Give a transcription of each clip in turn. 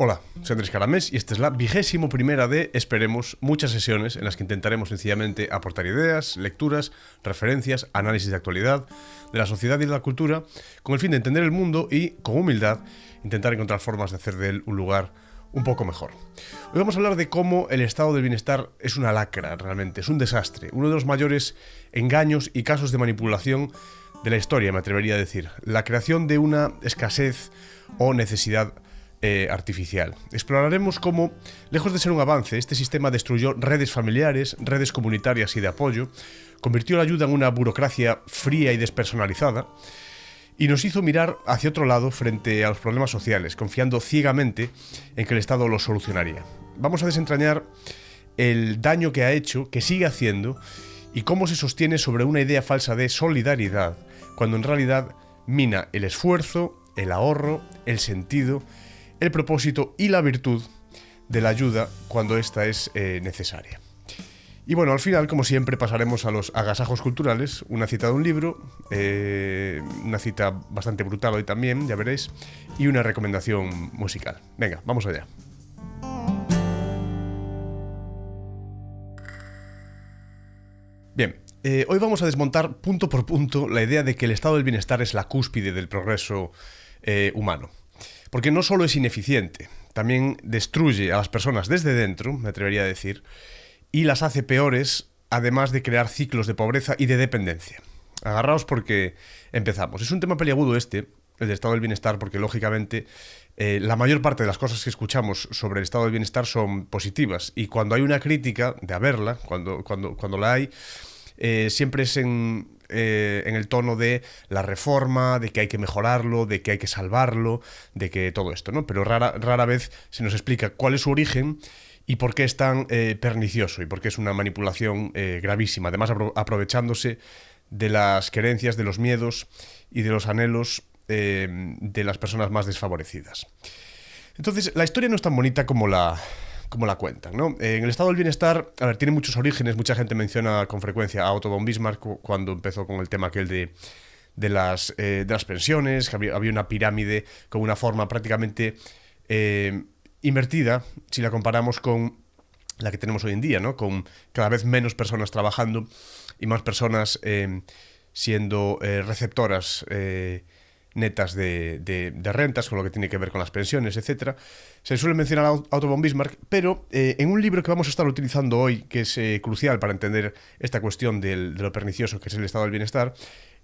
Hola, soy Andrés Caramés y esta es la 21ª de, esperemos, muchas sesiones en las que intentaremos sencillamente aportar ideas, lecturas, referencias, análisis de actualidad, de la sociedad y de la cultura, con el fin de entender el mundo y, con humildad, intentar encontrar formas de hacer de él un lugar un poco mejor. Hoy vamos a hablar de cómo el estado del bienestar es una lacra, realmente, es un desastre, uno de los mayores engaños y casos de manipulación de la historia, me atrevería a decir. La creación de una escasez o necesidad artificial. Exploraremos cómo, lejos de ser un avance, este sistema destruyó redes familiares, redes comunitarias y de apoyo, convirtió la ayuda en una burocracia fría y despersonalizada, y nos hizo mirar hacia otro lado frente a los problemas sociales, confiando ciegamente en que el Estado los solucionaría. Vamos a desentrañar el daño que ha hecho, que sigue haciendo, y cómo se sostiene sobre una idea falsa de solidaridad, cuando en realidad mina el esfuerzo, el ahorro, el sentido, el propósito y la virtud de la ayuda cuando ésta es necesaria. Y bueno, al final, como siempre, pasaremos a los agasajos culturales, una cita de un libro, una cita bastante brutal hoy también, ya veréis, y una recomendación musical. Venga, vamos allá. Bien, hoy vamos a desmontar punto por punto la idea de que el estado del bienestar es la cúspide del progreso humano. Porque no solo es ineficiente, también destruye a las personas desde dentro, me atrevería a decir, y las hace peores, además de crear ciclos de pobreza y de dependencia. Agarraos porque empezamos. Es un tema peliagudo el del estado del bienestar, porque lógicamente la mayor parte de las cosas que escuchamos sobre el estado del bienestar son positivas, y cuando hay una crítica, de haberla, cuando la hay, siempre es en el tono de la reforma, de que hay que mejorarlo, de que hay que salvarlo, de que todo esto, ¿no? Pero rara vez se nos explica cuál es su origen y por qué es tan pernicioso y por qué es una manipulación gravísima, además aprovechándose de las querencias, de los miedos y de los anhelos de las personas más desfavorecidas. Entonces, la historia no es tan bonita como la cuentan, ¿no? En el estado del bienestar, a ver, tiene muchos orígenes. Mucha gente menciona con frecuencia a Otto von Bismarck cuando empezó con el tema aquel de las pensiones, que había una pirámide con una forma prácticamente invertida, si la comparamos con la que tenemos hoy en día, ¿no? Con cada vez menos personas trabajando y más personas siendo receptoras netas de rentas, con lo que tiene que ver con las pensiones, etc. Se suele mencionar a Otto von Bismarck, pero en un libro que vamos a estar utilizando hoy, que es crucial para entender esta cuestión de lo pernicioso que es el estado del bienestar,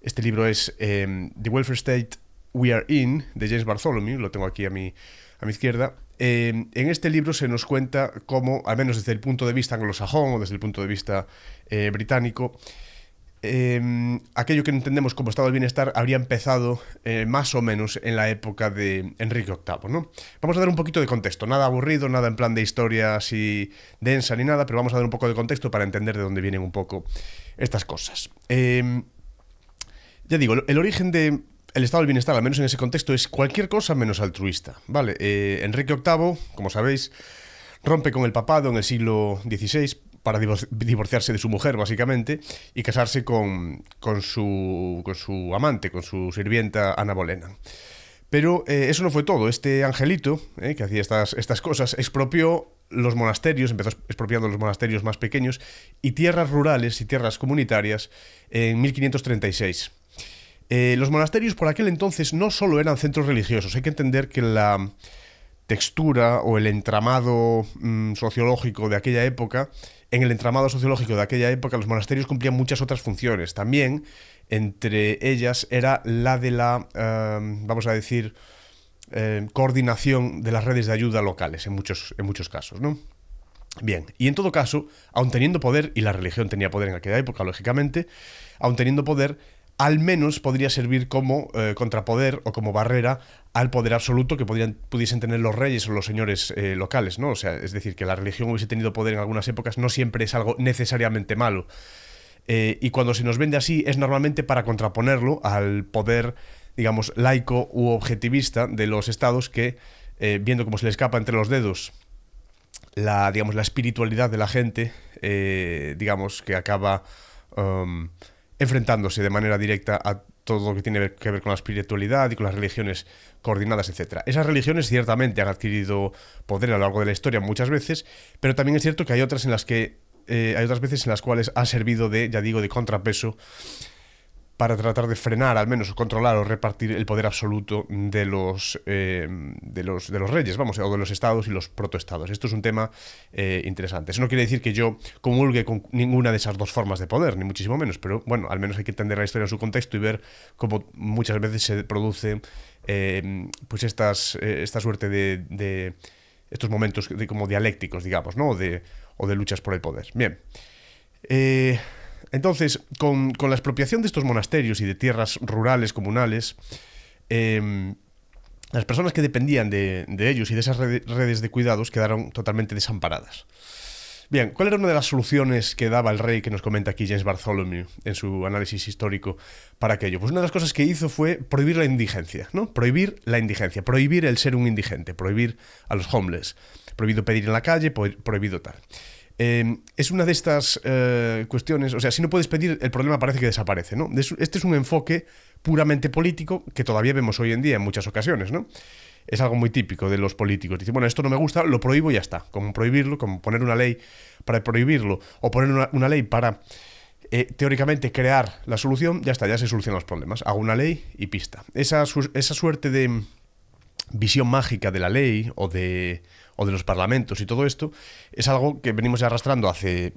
este libro es The Welfare State We Are In, de James Bartholomew, lo tengo aquí a mi izquierda. En este libro se nos cuenta cómo, al menos desde el punto de vista anglosajón o desde el punto de vista británico, aquello que entendemos como estado del bienestar habría empezado más o menos en la época de Enrique VIII, ¿no? Vamos a dar un poquito de contexto, nada aburrido, nada en plan de historia así densa ni nada, pero vamos a dar un poco de contexto para entender de dónde vienen un poco estas cosas. Ya digo, el origen del estado del bienestar, al menos en ese contexto, es cualquier cosa menos altruista, ¿vale? Enrique VIII, como sabéis, rompe con el papado en el siglo XVI para divorciarse de su mujer, básicamente, y casarse con su amante, con su sirvienta Ana Bolena. Pero eso no fue todo. Este angelito, que hacía estas cosas, expropió los monasterios, empezó expropiando los monasterios más pequeños y tierras rurales y tierras comunitarias en 1536. Los monasterios por aquel entonces no solo eran centros religiosos, hay que entender que la textura o el entramado sociológico de aquella época, en el entramado sociológico de aquella época los monasterios cumplían muchas otras funciones. También, entre ellas, era la de la, vamos a decir, coordinación de las redes de ayuda locales, en muchos casos, ¿no? Bien, y en todo caso, aun teniendo poder, y la religión tenía poder en aquella época, lógicamente, aun teniendo poder, al menos podría servir como contrapoder o como barrera al poder absoluto que pudiesen tener los reyes o los señores locales, ¿no? O sea, es decir, que la religión hubiese tenido poder en algunas épocas no siempre es algo necesariamente malo. Y cuando se nos vende así es normalmente para contraponerlo al poder, digamos, laico u objetivista de los estados que, viendo cómo se le escapa entre los dedos la espiritualidad de la gente, digamos, que acaba enfrentándose de manera directa a todo lo que tiene que ver con la espiritualidad y con las religiones coordinadas, etc. Esas religiones ciertamente han adquirido poder a lo largo de la historia muchas veces, pero también es cierto que hay otras veces en las cuales ha servido de, ya digo, de contrapeso para tratar de frenar, al menos controlar o repartir el poder absoluto de los reyes, vamos, o de los estados y los protoestados. Esto es un tema interesante. Eso no quiere decir que yo comulgue con ninguna de esas dos formas de poder, ni muchísimo menos, pero bueno, al menos hay que entender la historia en su contexto y ver cómo muchas veces se produce pues esta suerte de estos momentos como dialécticos, digamos, ¿no? O de luchas por el poder. Bien. Entonces, con la expropiación de estos monasterios y de tierras rurales, comunales, las personas que dependían de ellos y de esas redes de cuidados quedaron totalmente desamparadas. Bien, ¿cuál era una de las soluciones que daba el rey que nos comenta aquí James Bartholomew en su análisis histórico para aquello? Pues una de las cosas que hizo fue prohibir la indigencia, ¿no? Prohibir la indigencia, prohibir el ser un indigente, prohibir a los homeless, prohibido pedir en la calle, prohibido tal. Es una de estas cuestiones, o sea, si no puedes pedir, el problema parece que desaparece, ¿no? Este es un enfoque puramente político que todavía vemos hoy en día en muchas ocasiones, ¿no? Es algo muy típico de los políticos. Dicen, bueno, esto no me gusta, lo prohíbo y ya está. Como prohibirlo, como poner una ley para prohibirlo, o poner una ley para, teóricamente, crear la solución, ya está, ya se solucionan los problemas. Hago una ley y pista. Esa suerte de visión mágica de la ley o de los parlamentos y todo esto, es algo que venimos ya arrastrando hace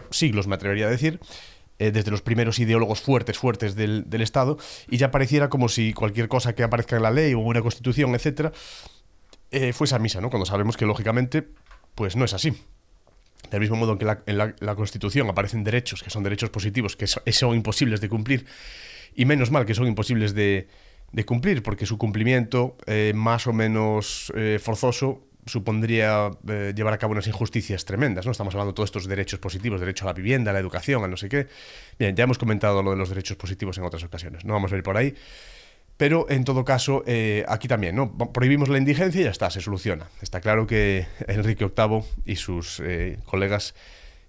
siglos, me atrevería a decir, desde los primeros ideólogos fuertes del Estado, y ya pareciera como si cualquier cosa que aparezca en la ley o en una constitución, etcétera, fuese a misa, ¿no? Cuando sabemos que, lógicamente, pues no es así. Del mismo modo que en la Constitución aparecen derechos, que son derechos positivos, que son imposibles de cumplir, y menos mal que son imposibles de cumplir, porque su cumplimiento, más o menos forzoso, supondría llevar a cabo unas injusticias tremendas, ¿no? Estamos hablando de todos estos derechos positivos, derecho a la vivienda, a la educación, a no sé qué. Bien, ya hemos comentado lo de los derechos positivos en otras ocasiones, no vamos a ir por ahí, pero en todo caso, aquí también, ¿no? Prohibimos la indigencia y ya está, se soluciona. Está claro que Enrique VIII y sus colegas,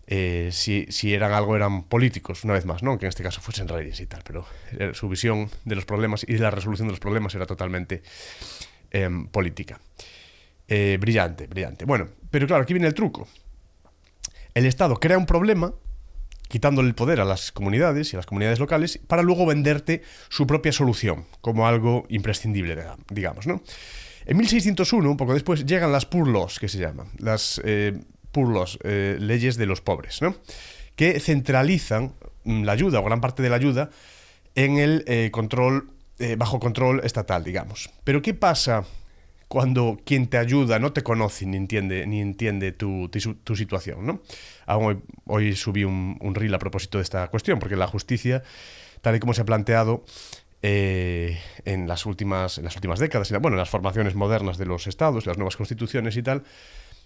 si eran algo, eran políticos, una vez más, ¿no? Que en este caso fuesen reyes y tal, pero su visión de los problemas y de la resolución de los problemas era totalmente política. Brillante. Bueno, pero claro, aquí viene el truco. El Estado crea un problema, quitándole el poder a las comunidades y a las comunidades locales, para luego venderte su propia solución, como algo imprescindible, digamos, ¿no? En 1601, un poco después, llegan las Poor Laws, que se llaman, las Poor Laws, leyes de los pobres, ¿no? Que centralizan la ayuda, o gran parte de la ayuda, en el control, bajo control estatal, digamos. Pero ¿qué pasa cuando quien te ayuda no te conoce ni entiende tu situación, ¿no? Hoy subí un reel a propósito de esta cuestión, porque la justicia, tal y como se ha planteado en las últimas décadas, bueno, en las formaciones modernas de los estados, las nuevas constituciones y tal,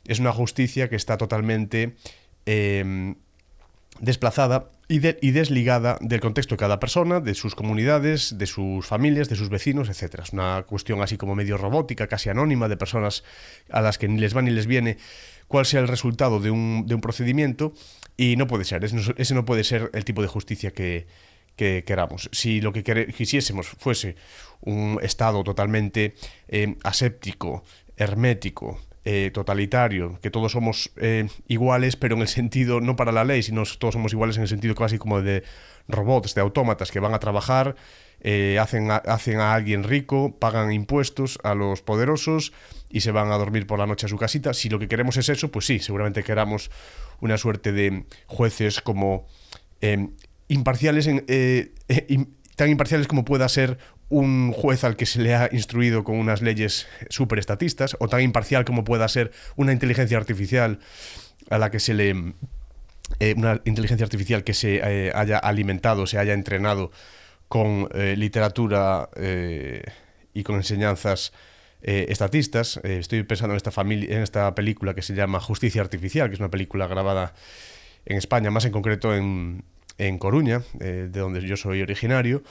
es una justicia que está totalmente desplazada y desligada del contexto de cada persona, de sus comunidades, de sus familias, de sus vecinos, etc. Es una cuestión así como medio robótica, casi anónima, de personas a las que ni les va ni les viene cuál sea el resultado de un procedimiento, y no puede ser, ese no puede ser el tipo de justicia que queramos. Si lo que quisiésemos fuese un Estado totalmente aséptico, hermético, totalitario, que todos somos iguales, pero en el sentido, no para la ley, sino todos somos iguales en el sentido casi como de robots, de autómatas que van a trabajar, hacen a alguien rico, pagan impuestos a los poderosos y se van a dormir por la noche a su casita. Si lo que queremos es eso, pues sí, seguramente queramos una suerte de jueces como imparciales, tan imparciales como pueda ser un juez al que se le ha instruido con unas leyes superestatistas, o tan imparcial como pueda ser una inteligencia artificial a la que se le... una inteligencia artificial que se haya alimentado, se haya entrenado con literatura y con enseñanzas estatistas. Estoy pensando en esta película que se llama Justicia Artificial, que es una película grabada en España, más en concreto en Coruña, de donde yo soy originario.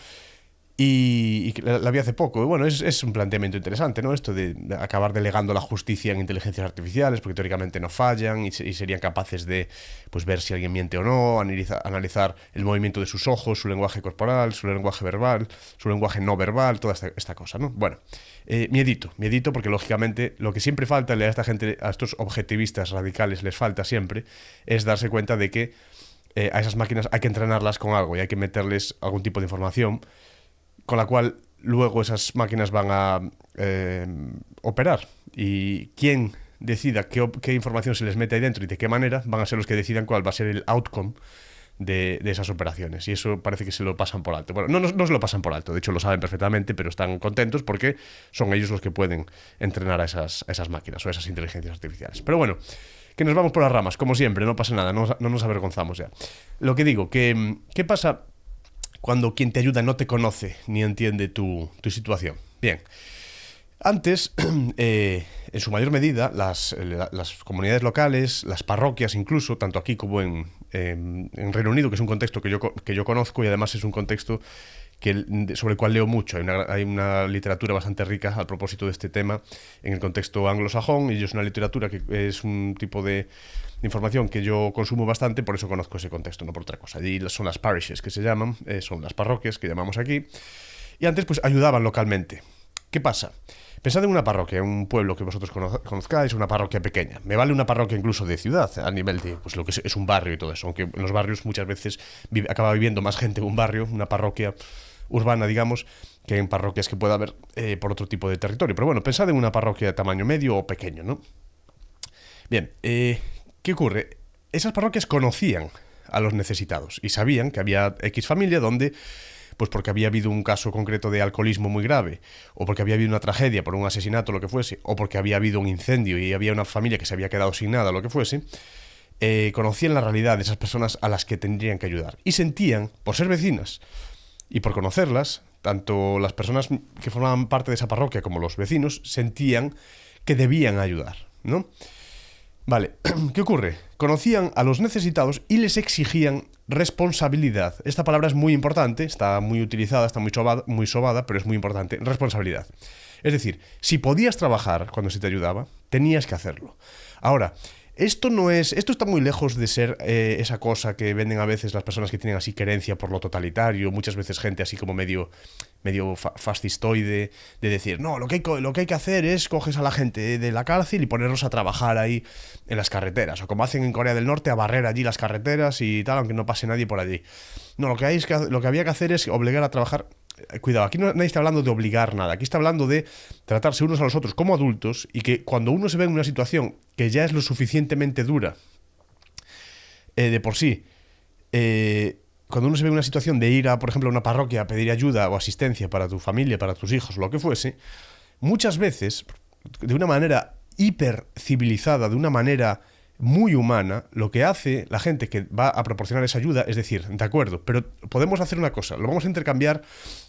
y que la vi hace poco. Y bueno, es un planteamiento interesante, ¿no? Esto de acabar delegando la justicia en inteligencias artificiales, porque teóricamente no fallan y serían capaces de pues, ver si alguien miente o no, analizar el movimiento de sus ojos, su lenguaje corporal, su lenguaje verbal, su lenguaje no verbal, toda esta cosa, ¿no? Bueno, miedito, porque lógicamente lo que siempre falta a esta gente, a estos objetivistas radicales les falta siempre, es darse cuenta de que a esas máquinas hay que entrenarlas con algo y hay que meterles algún tipo de información con la cual luego esas máquinas van a operar. Y quien decida qué información se les mete ahí dentro y de qué manera, van a ser los que decidan cuál va a ser el outcome de esas operaciones. Y eso parece que se lo pasan por alto. Bueno, no se lo pasan por alto, de hecho lo saben perfectamente, pero están contentos porque son ellos los que pueden entrenar a esas máquinas o a esas inteligencias artificiales. Pero bueno, que nos vamos por las ramas, como siempre, no pasa nada, no nos avergonzamos ya. Lo que digo, ¿qué pasa cuando quien te ayuda no te conoce ni entiende tu situación? Bien, antes, en su mayor medida, las comunidades locales, las parroquias incluso, tanto aquí como en Reino Unido, que es un contexto que yo conozco y además es un contexto sobre el cual leo mucho. Hay una literatura bastante rica al propósito de este tema en el contexto anglosajón, y es una literatura que es un tipo de información que yo consumo bastante, por eso conozco ese contexto, no por otra cosa. Allí son las parishes que se llaman, son las parroquias que llamamos aquí, y antes pues ayudaban localmente. ¿Qué pasa? Pensad en una parroquia, en un pueblo que vosotros conozcáis, una parroquia pequeña. Me vale una parroquia incluso de ciudad, a nivel de pues, lo que es un barrio y todo eso, aunque en los barrios muchas veces acaba viviendo más gente en un barrio, una parroquia urbana, digamos, que en parroquias que pueda haber por otro tipo de territorio. Pero bueno, pensad en una parroquia de tamaño medio o pequeño, ¿no? Bien, ¿qué ocurre? Esas parroquias conocían a los necesitados y sabían que había X familia donde, pues porque había habido un caso concreto de alcoholismo muy grave, o porque había habido una tragedia por un asesinato, lo que fuese, o porque había habido un incendio y había una familia que se había quedado sin nada, lo que fuese, conocían la realidad de esas personas a las que tendrían que ayudar. Y sentían, por ser vecinas y por conocerlas, tanto las personas que formaban parte de esa parroquia como los vecinos sentían que debían ayudar, ¿no? Vale, ¿qué ocurre? Conocían a los necesitados y les exigían responsabilidad. Esta palabra es muy importante, está muy utilizada, está muy sobada, pero es muy importante. Responsabilidad. Es decir, si podías trabajar cuando se te ayudaba, tenías que hacerlo. Ahora, esto está muy lejos de ser esa cosa que venden a veces las personas que tienen así querencia por lo totalitario, muchas veces gente así como medio fascistoide, de decir, no, lo que hay que hacer es coges a la gente de la cárcel y ponerlos a trabajar ahí en las carreteras, o como hacen en Corea del Norte, a barrer allí las carreteras y tal, aunque no pase nadie por allí. No, lo que había que hacer es obligar a trabajar. Cuidado, aquí nadie está hablando de obligar nada, aquí está hablando de tratarse unos a los otros como adultos, y que cuando uno se ve en una situación que ya es lo suficientemente dura de por sí, cuando uno se ve en una situación de ir a, por ejemplo, a una parroquia a pedir ayuda o asistencia para tu familia, para tus hijos, lo que fuese, muchas veces, de una manera hiper civilizada, de una manera muy humana, lo que hace la gente que va a proporcionar esa ayuda es decir, de acuerdo, pero podemos hacer una cosa, lo vamos a intercambiar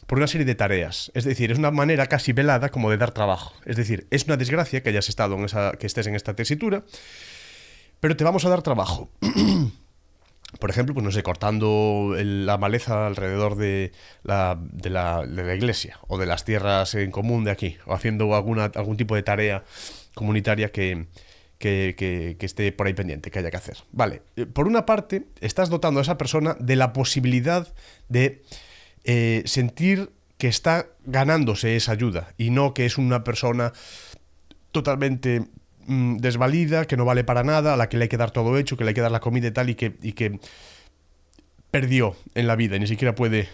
por una serie de tareas. Es decir, es una manera casi velada como de dar trabajo. Es decir, es una desgracia que hayas estado que estés en esta tesitura, pero te vamos a dar trabajo. Por ejemplo, pues no sé, cortando la maleza alrededor de la iglesia o de las tierras en común de aquí, o haciendo algún tipo de tarea comunitaria que esté por ahí pendiente, que haya que hacer. Vale, por una parte, estás dotando a esa persona de la posibilidad de sentir que está ganándose esa ayuda y no que es una persona totalmente desvalida, que no vale para nada, a la que le hay que dar todo hecho, que le hay que dar la comida y tal, y que perdió en la vida y ni siquiera puede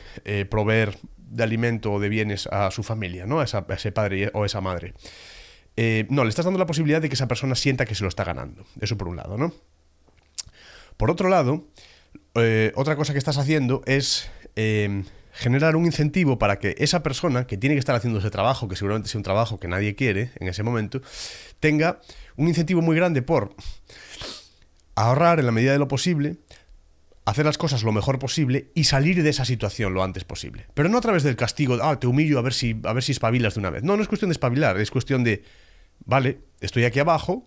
proveer de alimento o de bienes a su familia, ¿no? A ese padre o esa madre. No, le estás dando la posibilidad de que esa persona sienta que se lo está ganando. Eso por un lado, ¿no? Por otro lado, otra cosa que estás haciendo es generar un incentivo para que esa persona que tiene que estar haciendo ese trabajo, que seguramente sea un trabajo que nadie quiere en ese momento, tenga un incentivo muy grande por ahorrar en la medida de lo posible, hacer las cosas lo mejor posible y salir de esa situación lo antes posible. Pero no a través del castigo, te humillo a ver si espabilas de una vez. No es cuestión de espabilar, es cuestión de, vale, estoy aquí abajo,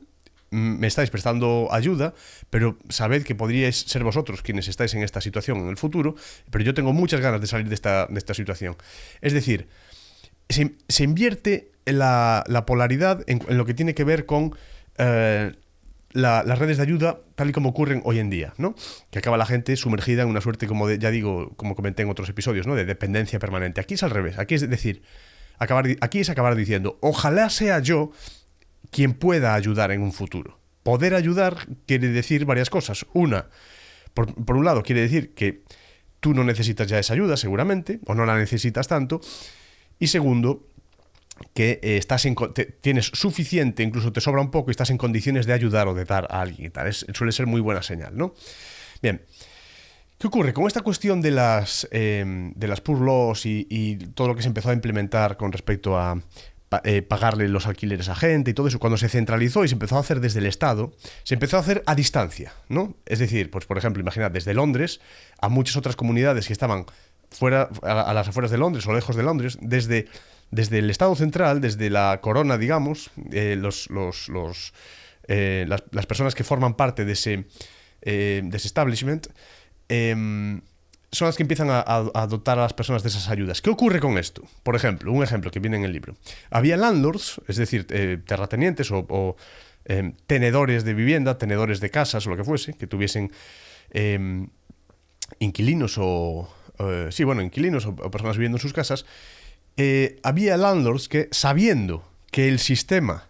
me estáis prestando ayuda, pero sabed que podríais ser vosotros quienes estáis en esta situación en el futuro, pero yo tengo muchas ganas de salir de esta situación. Es decir, se invierte la polaridad en lo que tiene que ver con las redes de ayuda tal y como ocurren hoy en día, ¿no? Que acaba la gente sumergida en una suerte, ya digo, como comenté en otros episodios, ¿no? De dependencia permanente. Aquí es al revés. Aquí es decir, aquí es acabar diciendo, ojalá sea yo quien pueda ayudar en un futuro. Poder ayudar quiere decir varias cosas. Una, por un lado, quiere decir que tú no necesitas ya esa ayuda, seguramente, o no la necesitas tanto. Y segundo, que tienes suficiente, incluso te sobra un poco y estás en condiciones de ayudar o de dar a alguien y tal. Suele ser muy buena señal, ¿no? Bien. ¿Qué ocurre? Con esta cuestión de las poor laws y todo lo que se empezó a implementar con respecto a pagarle los alquileres a gente y todo eso, cuando se centralizó y se empezó a hacer desde el Estado, se empezó a hacer a distancia, ¿no? Es decir, pues por ejemplo, imaginad, desde Londres a muchas otras comunidades que estaban fuera, a las afueras de Londres o lejos de Londres, desde el Estado central, desde la corona, digamos, las personas que forman parte de ese establishment, son las que empiezan a dotar a las personas de esas ayudas. ¿Qué ocurre con esto? Por ejemplo, un ejemplo que viene en el libro. Había landlords, es decir, terratenientes o tenedores de vivienda, tenedores de casas o lo que fuese, que tuviesen inquilinos inquilinos o personas viviendo en sus casas. Había landlords que, sabiendo que el sistema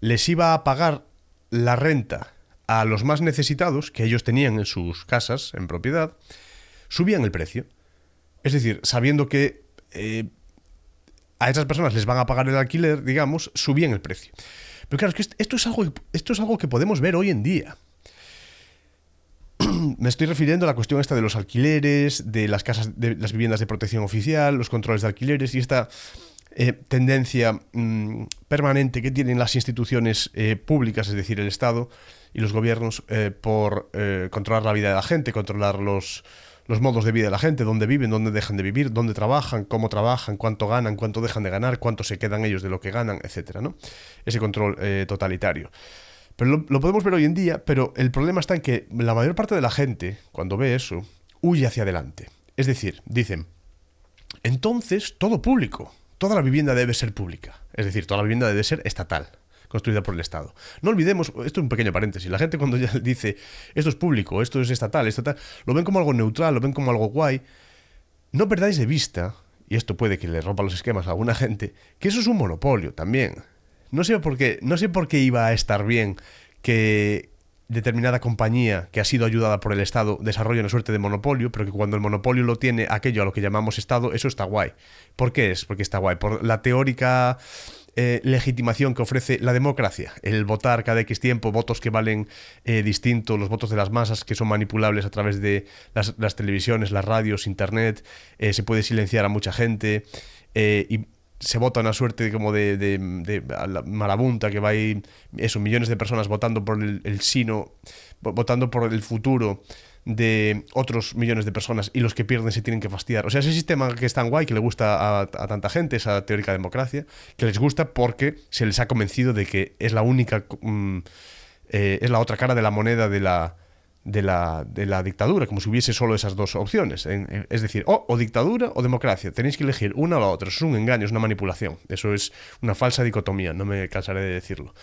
les iba a pagar la renta a los más necesitados que ellos tenían en sus casas, en propiedad, subían el precio. Es decir, sabiendo que a esas personas les van a pagar el alquiler, digamos, subían el precio. Pero claro, es que esto es algo que podemos ver hoy en día. Me estoy refiriendo a la cuestión esta de los alquileres, de las casas, de las viviendas de protección oficial, los controles de alquileres y esta tendencia permanente que tienen las instituciones públicas, es decir, el Estado y los gobiernos, por controlar la vida de la gente, controlar los modos de vida de la gente, dónde viven, dónde dejan de vivir, dónde trabajan, cómo trabajan, cuánto ganan, cuánto dejan de ganar, cuánto se quedan ellos de lo que ganan, etcétera, ¿no? Ese control totalitario. Pero lo podemos ver hoy en día, pero el problema está en que la mayor parte de la gente, cuando ve eso, huye hacia adelante. Es decir, dicen, entonces todo público, toda la vivienda debe ser pública. Es decir, toda la vivienda debe ser estatal, construida por el Estado. No olvidemos, esto es un pequeño paréntesis, la gente cuando ya dice esto es público, esto es estatal, lo ven como algo neutral, lo ven como algo guay. No perdáis de vista, y esto puede que le rompa los esquemas a alguna gente, que eso es un monopolio también. No sé por qué iba a estar bien que determinada compañía que ha sido ayudada por el Estado desarrolle una suerte de monopolio, pero que cuando el monopolio lo tiene aquello a lo que llamamos Estado, eso está guay. ¿Por qué es? Porque está guay. Por la teórica legitimación que ofrece la democracia. El votar cada X tiempo, votos que valen distinto, los votos de las masas que son manipulables a través de las televisiones, las radios, internet, se puede silenciar a mucha gente y se vota una suerte como de marabunta que va ahí, millones de personas votando por el sino, votando por el futuro de otros millones de personas y los que pierden se tienen que fastidiar. O sea, ese sistema que es tan guay, que le gusta a tanta gente, esa teórica democracia, que les gusta porque se les ha convencido de que es la única, es la otra cara de la moneda de la dictadura, como si hubiese solo esas dos opciones. Es decir, o dictadura o democracia. Tenéis que elegir una o la otra. Eso es un engaño, es una manipulación. Eso es una falsa dicotomía, no me cansaré de decirlo.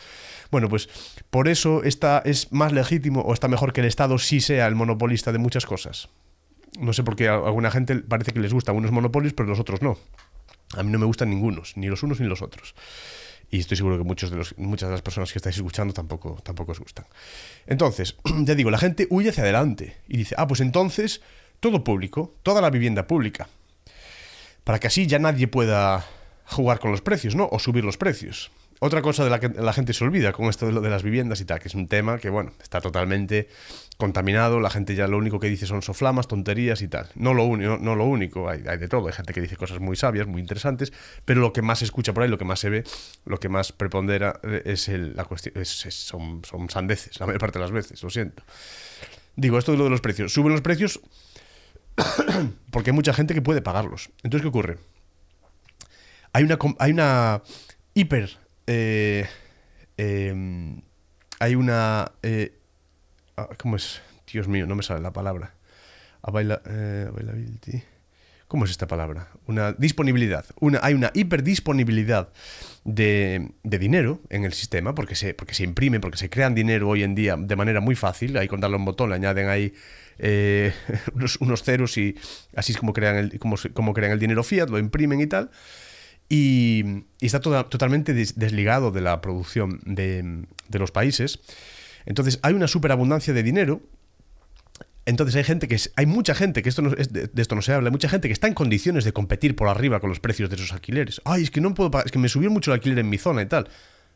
Bueno, pues por eso es más legítimo o está mejor que el Estado sí sea el monopolista de muchas cosas. No sé por qué a alguna gente parece que les gustan unos monopolios, pero los otros no. A mí no me gustan ningunos, ni los unos ni los otros. Y estoy seguro que muchas de las personas que estáis escuchando tampoco os gustan. Entonces, ya digo, la gente huye hacia adelante y dice, pues entonces todo público, toda la vivienda pública. Para que así ya nadie pueda jugar con los precios, ¿no? O subir los precios. Otra cosa de la que la gente se olvida con esto de las viviendas y tal, que es un tema que, bueno, está totalmente contaminado. La gente ya lo único que dice son soflamas, tonterías y tal. No lo único, hay de todo. Hay gente que dice cosas muy sabias, muy interesantes, pero lo que más se escucha por ahí, lo que más se ve, lo que más prepondera es la cuestión, son sandeces, la mayor parte de las veces, lo siento. Digo, esto de lo de los precios. Suben los precios porque hay mucha gente que puede pagarlos. Entonces, ¿qué ocurre? Hay una hiper hay una... ¿cómo es? Dios mío, no me sale la palabra. Availability. ¿Cómo es esta palabra? Una disponibilidad. Hay una hiperdisponibilidad de dinero en el sistema porque se imprime, porque se crean dinero hoy en día de manera muy fácil. Ahí con darle un botón le añaden ahí unos ceros y así es como crean el dinero fiat, lo imprimen y tal. Y está totalmente desligado de la producción de los países. Entonces hay una superabundancia de dinero. Entonces hay mucha gente, que de esto no se habla, mucha gente que está en condiciones de competir por arriba con los precios de esos alquileres. Ay, es que no puedo pagar, es que me subió mucho el alquiler en mi zona y tal.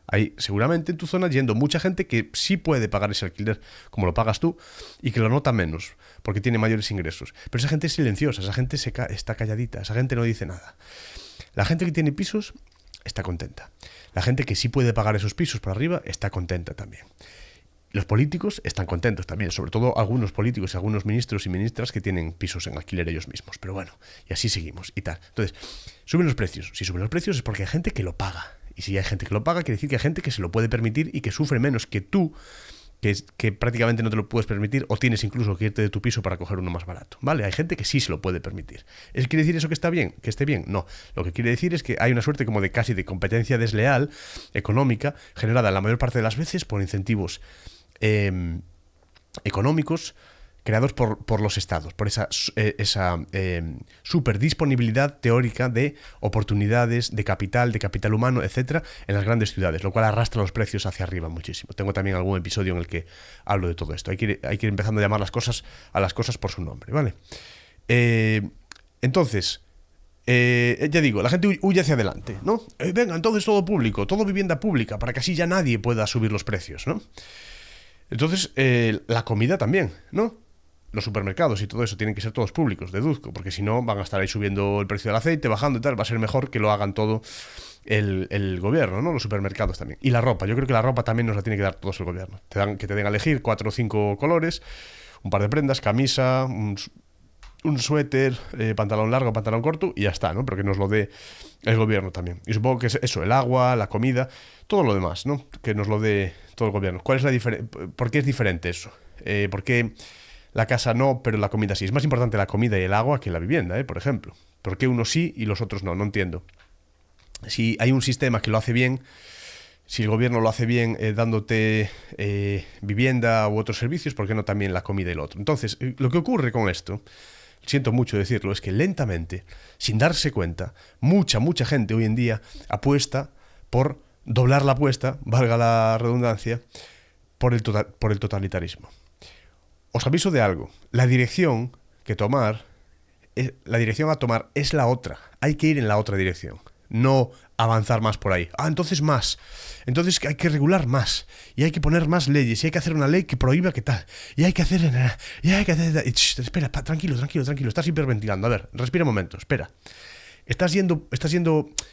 Hay seguramente en tu zona yendo mucha gente que sí puede pagar ese alquiler como lo pagas tú y que lo nota menos porque tiene mayores ingresos. Pero esa gente es silenciosa, esa gente está calladita, esa gente no dice nada. La gente que tiene pisos está contenta. La gente que sí puede pagar esos pisos por arriba está contenta también. Los políticos están contentos también, sobre todo algunos políticos y algunos ministros y ministras que tienen pisos en alquiler ellos mismos. Pero bueno, y así seguimos y tal. Entonces, suben los precios. Si suben los precios es porque hay gente que lo paga. Y si hay gente que lo paga, quiere decir que hay gente que se lo puede permitir y que sufre menos que tú, que prácticamente no te lo puedes permitir o tienes incluso que irte de tu piso para coger uno más barato. ¿Vale? Hay gente que sí se lo puede permitir. ¿Quiere decir eso que está bien? ¿Que esté bien? No. Lo que quiere decir es que hay una suerte como de casi de competencia desleal económica generada la mayor parte de las veces por incentivos económicos creados por los estados, por esa superdisponibilidad teórica de oportunidades, de capital humano, etcétera, en las grandes ciudades, lo cual arrastra los precios hacia arriba muchísimo. Tengo también algún episodio en el que hablo de todo esto. Hay que ir empezando a llamar a las cosas por su nombre, ¿vale? Entonces, ya digo, la gente huye hacia adelante, ¿no? Venga, entonces todo público, todo vivienda pública, para que así ya nadie pueda subir los precios, ¿no? Entonces, la comida también, ¿no? Los supermercados y todo eso tienen que ser todos públicos, deduzco, porque si no van a estar ahí subiendo el precio del aceite, bajando y tal. Va a ser mejor que lo hagan todo el gobierno, ¿no? Los supermercados también. Y la ropa, yo creo que la ropa también nos la tiene que dar todos el gobierno. Que te den a elegir 4 o 5 colores, un par de prendas, camisa, un suéter, pantalón largo, pantalón corto y ya está, ¿no? Pero que nos lo dé el gobierno también. Y supongo que es eso, el agua, la comida, todo lo demás, ¿no? Que nos lo dé todo el gobierno. ¿Cuál es la diferencia? ¿Por qué es diferente eso? ¿Por qué la casa no, pero la comida sí? Es más importante la comida y el agua que la vivienda, por ejemplo. ¿Por qué unos sí y los otros no? No entiendo. Si hay un sistema que lo hace bien, si el gobierno lo hace bien dándote vivienda u otros servicios, ¿por qué no también la comida y lo otro? Entonces, lo que ocurre con esto, siento mucho decirlo, es que lentamente, sin darse cuenta, mucha gente hoy en día apuesta por doblar la apuesta, valga la redundancia, por el totalitarismo. Os aviso de algo, la dirección a tomar es la otra, hay que ir en la otra dirección, no avanzar más por ahí. Entonces hay que regular más, y hay que poner más leyes, y hay que hacer una ley que prohíba que tal, y hay que hacer... espera, tranquilo, estás hiperventilando, a ver, respira un momento, espera.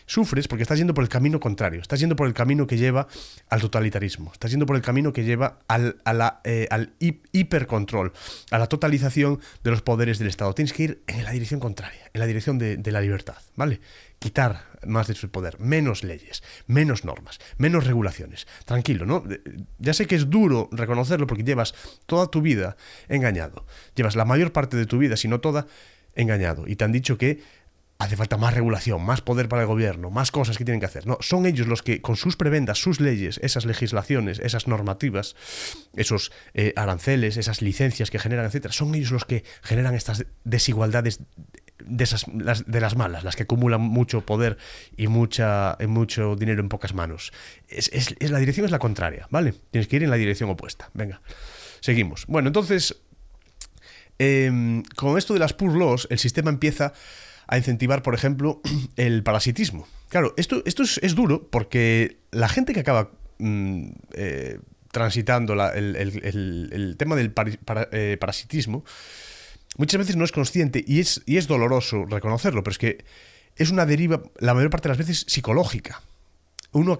Sufres porque estás yendo por el camino contrario, estás yendo por el camino que lleva al totalitarismo, estás yendo por el camino que lleva al hipercontrol, a la totalización de los poderes del Estado. Tienes que ir en la dirección contraria, en la dirección de la libertad, ¿vale? Quitar más de su poder, menos leyes, menos normas, menos regulaciones. Tranquilo, ¿no? Ya sé que es duro reconocerlo porque llevas toda tu vida engañado, llevas la mayor parte de tu vida, si no toda, engañado, y te han dicho que hace falta más regulación, más poder para el gobierno, más cosas que tienen que hacer. No, son ellos los que, con sus prebendas, sus leyes, esas legislaciones, esas normativas, esos aranceles, esas licencias que generan, etcétera, son ellos los que generan estas desigualdades de las malas, las que acumulan mucho poder y mucho dinero en pocas manos. La dirección es la contraria, ¿vale? Tienes que ir en la dirección opuesta. Venga, seguimos. Bueno, entonces, con esto de las Poor Laws, el sistema empieza a incentivar, por ejemplo, el parasitismo. Claro, esto es duro porque la gente que acaba transitando el tema del parasitismo muchas veces no es consciente y es doloroso reconocerlo, pero es que es una deriva, la mayor parte de las veces, psicológica. Uno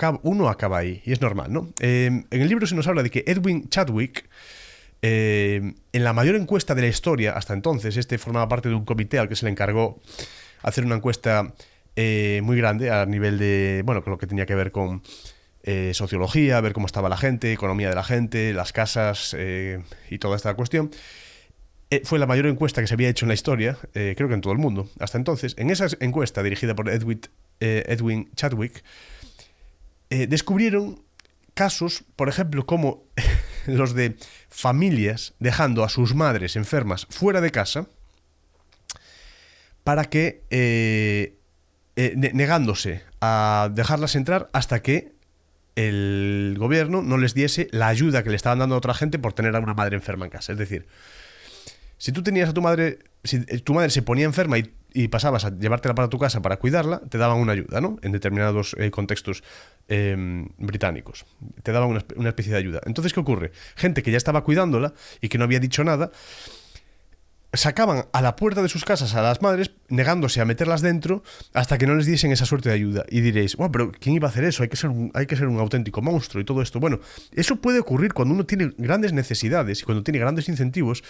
acaba ahí y es normal, ¿no? En el libro se nos habla de que Edwin Chadwick, en la mayor encuesta de la historia hasta entonces, formaba parte de un comité al que se le encargó hacer una encuesta muy grande a nivel de, bueno, con lo que tenía que ver con sociología, ver cómo estaba la gente, economía de la gente, las casas y toda esta cuestión. Fue la mayor encuesta que se había hecho en la historia, creo que en todo el mundo, hasta entonces. En esa encuesta, dirigida por Edwin Chadwick, descubrieron casos, por ejemplo, como los de familias dejando a sus madres enfermas fuera de casa para que, negándose a dejarlas entrar hasta que el gobierno no les diese la ayuda que le estaban dando a otra gente por tener a una madre enferma en casa. Es decir, si tú tenías a tu madre, si tu madre se ponía enferma y pasabas a llevártela para tu casa para cuidarla, te daban una ayuda, ¿no? En determinados contextos británicos. Te daban una especie de ayuda. Entonces, ¿qué ocurre? Gente que ya estaba cuidándola y que no había dicho nada, sacaban a la puerta de sus casas a las madres, negándose a meterlas dentro hasta que no les diesen esa suerte de ayuda. Y diréis, bueno, pero ¿quién iba a hacer eso? Hay que ser un auténtico monstruo y todo esto. Bueno, eso puede ocurrir cuando uno tiene grandes necesidades y cuando tiene grandes incentivos.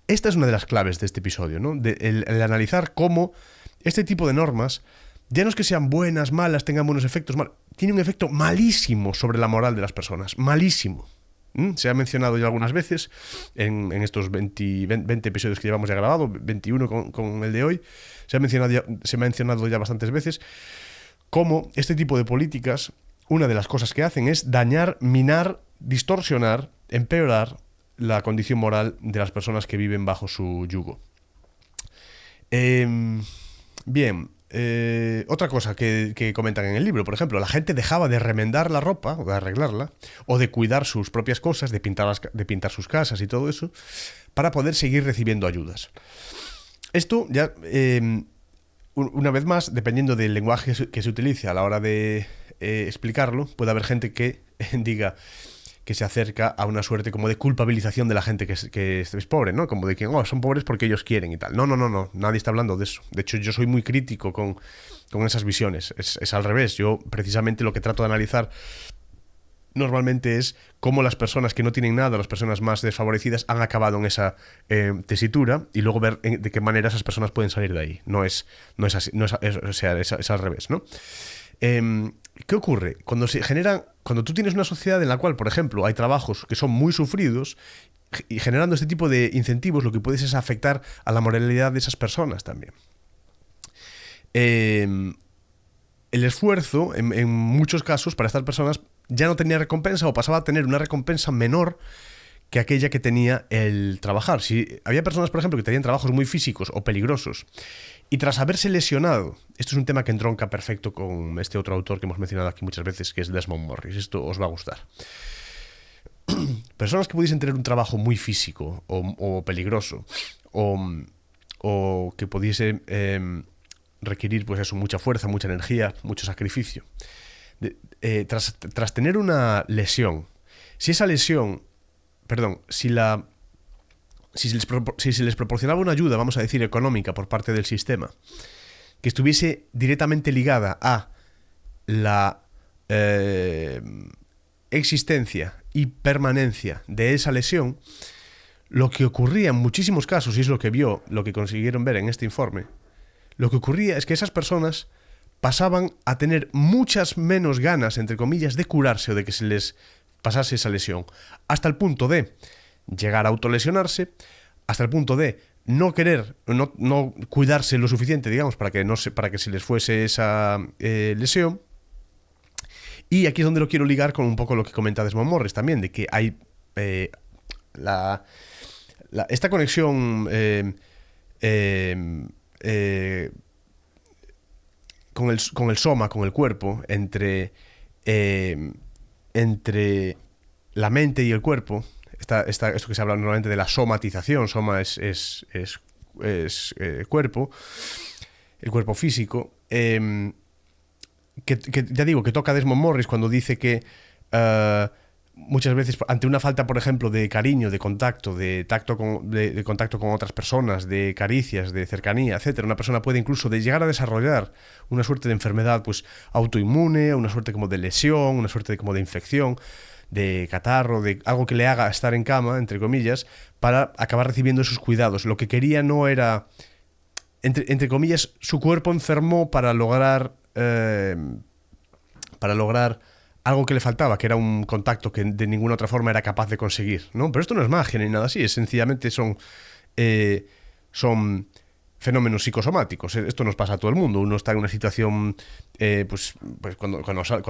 Esta es una de las claves de este episodio, ¿no? El analizar cómo este tipo de normas, ya no es que sean buenas, malas, tengan buenos efectos, tiene un efecto malísimo sobre la moral de las personas. Malísimo. Se ha mencionado ya algunas veces en estos 20 episodios que llevamos ya grabado, 21 con el de hoy. Se me ha mencionado ya bastantes veces cómo este tipo de políticas, una de las cosas que hacen es dañar, minar, distorsionar, empeorar la condición moral de las personas que viven bajo su yugo. Bien, otra cosa que comentan en el libro, por ejemplo, la gente dejaba de remendar la ropa, o de arreglarla, o de cuidar sus propias cosas, de pintar sus casas y todo eso, para poder seguir recibiendo ayudas. Esto ya, una vez más, dependiendo del lenguaje que se utilice a la hora de explicarlo, puede haber gente que diga que se acerca a una suerte como de culpabilización de la gente que es pobre, ¿no? Como de que son pobres porque ellos quieren y tal. No, nadie está hablando de eso. De hecho, yo soy muy crítico con esas visiones. Es al revés. Yo, precisamente, lo que trato de analizar normalmente es cómo las personas que no tienen nada, las personas más desfavorecidas, han acabado en esa tesitura y luego ver de qué manera esas personas pueden salir de ahí. No es así, es al revés, ¿no? ¿Qué ocurre? Cuando tú tienes una sociedad en la cual, por ejemplo, hay trabajos que son muy sufridos, y generando este tipo de incentivos, lo que puedes es afectar a la moralidad de esas personas también. El esfuerzo, en muchos casos, para estas personas ya no tenía recompensa o pasaba a tener una recompensa menor que aquella que tenía el trabajar. Si había personas, por ejemplo, que tenían trabajos muy físicos o peligrosos y tras haberse lesionado, esto es un tema que entronca perfecto con este otro autor que hemos mencionado aquí muchas veces, que es Desmond Morris. Esto os va a gustar. Personas que pudiesen tener un trabajo muy físico o peligroso o que pudiese requerir, pues eso, mucha fuerza, mucha energía, mucho sacrificio. Tras tener una lesión, si esa lesión, si se les proporcionaba una ayuda, vamos a decir, económica por parte del sistema, que estuviese directamente ligada a la existencia y permanencia de esa lesión, lo que ocurría en muchísimos casos, y es lo que consiguieron ver en este informe, lo que ocurría es que esas personas pasaban a tener muchas menos ganas, entre comillas, de curarse o de que se les pasase esa lesión, hasta el punto de llegar a autolesionarse, hasta el punto de no querer, no cuidarse lo suficiente, digamos, para que se les fuese esa lesión. Y aquí es donde lo quiero ligar con un poco lo que comenta Desmond Morris también, de que hay esta conexión con el soma, con el cuerpo, entre la mente y el cuerpo. Esto que se habla normalmente de la somatización. Soma es cuerpo, el cuerpo físico, que ya digo, que toca Desmond Morris cuando dice que muchas veces ante una falta, por ejemplo, de cariño, de contacto, de contacto con otras personas, de caricias, de cercanía, etcétera, una persona puede incluso llegar a desarrollar una suerte de enfermedad, pues autoinmune, una suerte como de lesión, una suerte como de infección, de catarro, de algo que le haga estar en cama, entre comillas, para acabar recibiendo esos cuidados. Lo que quería no era, entre comillas, su cuerpo enfermó para lograr algo que le faltaba, que era un contacto que de ninguna otra forma era capaz de conseguir, ¿no? Pero esto no es magia ni nada así, es sencillamente son fenómenos psicosomáticos. Esto nos pasa a todo el mundo. Uno está en una situación, pues cuando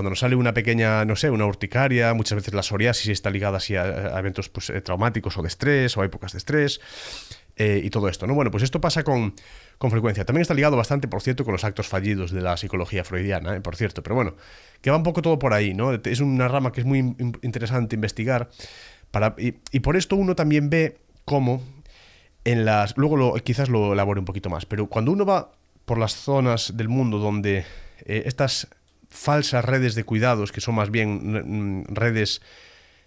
nos sale una pequeña, no sé, una urticaria, muchas veces la psoriasis está ligada así a eventos pues, traumáticos o de estrés o a épocas de estrés. Y todo esto, ¿no? Bueno, pues esto pasa con frecuencia. También está ligado bastante, por cierto, con los actos fallidos de la psicología freudiana, por cierto. Pero bueno, que va un poco todo por ahí, ¿no? Es una rama que es muy interesante investigar. Y por esto uno también ve cómo luego quizás lo elabore un poquito más, pero cuando uno va por las zonas del mundo donde estas falsas redes de cuidados, que son más bien redes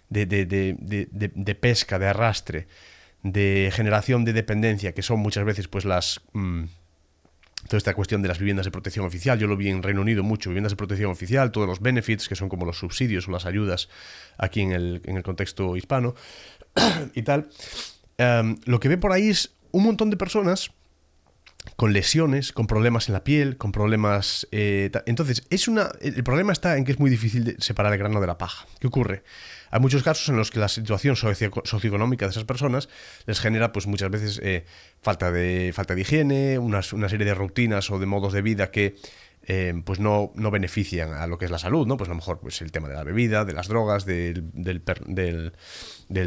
de pesca, de arrastre, de generación de dependencia, que son muchas veces pues toda esta cuestión de las viviendas de protección oficial. Yo lo vi en Reino Unido mucho, viviendas de protección oficial, todos los benefits, que son como los subsidios o las ayudas aquí en el contexto hispano y tal. Lo que ve por ahí es un montón de personas con lesiones, con problemas en la piel, con problemas... Entonces, el problema está en que es muy difícil de separar el grano de la paja. ¿Qué ocurre? Hay muchos casos en los que la situación socioeconómica de esas personas les genera, pues muchas veces, falta de higiene, una serie de rutinas o de modos de vida que pues no benefician a lo que es la salud, ¿no? Pues a lo mejor pues el tema de la bebida, de las drogas, del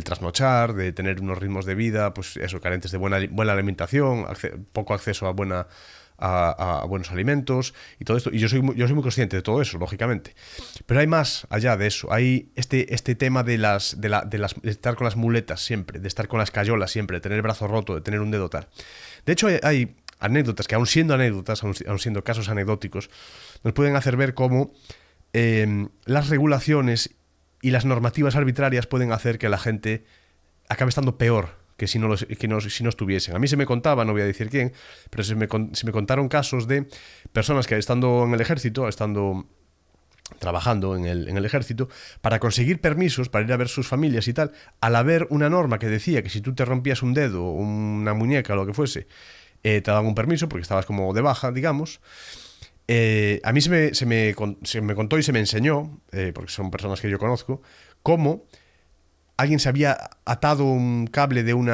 trasnochar, de tener unos ritmos de vida, pues eso, carentes de buena alimentación, poco acceso a buenos alimentos y todo esto. Y yo soy muy consciente de todo eso, lógicamente. Pero hay más allá de eso. Hay este tema de estar con las muletas siempre, de estar con las cayolas siempre, de tener el brazo roto, de tener un dedo tal. De hecho, hay anécdotas que, aun siendo anécdotas, aun siendo casos anecdóticos, nos pueden hacer ver cómo las regulaciones y las normativas arbitrarias pueden hacer que la gente acabe estando peor que si no estuviesen. A mí se me contaba, no voy a decir quién, pero se me contaron casos de personas que estando en el ejército, estando trabajando en el ejército, para conseguir permisos para ir a ver sus familias y tal, al haber una norma que decía que si tú te rompías un dedo, una muñeca o lo que fuese, te daban un permiso porque estabas como de baja, digamos. A mí se me contó y se me enseñó, porque son personas que yo conozco, cómo alguien se había atado un cable de un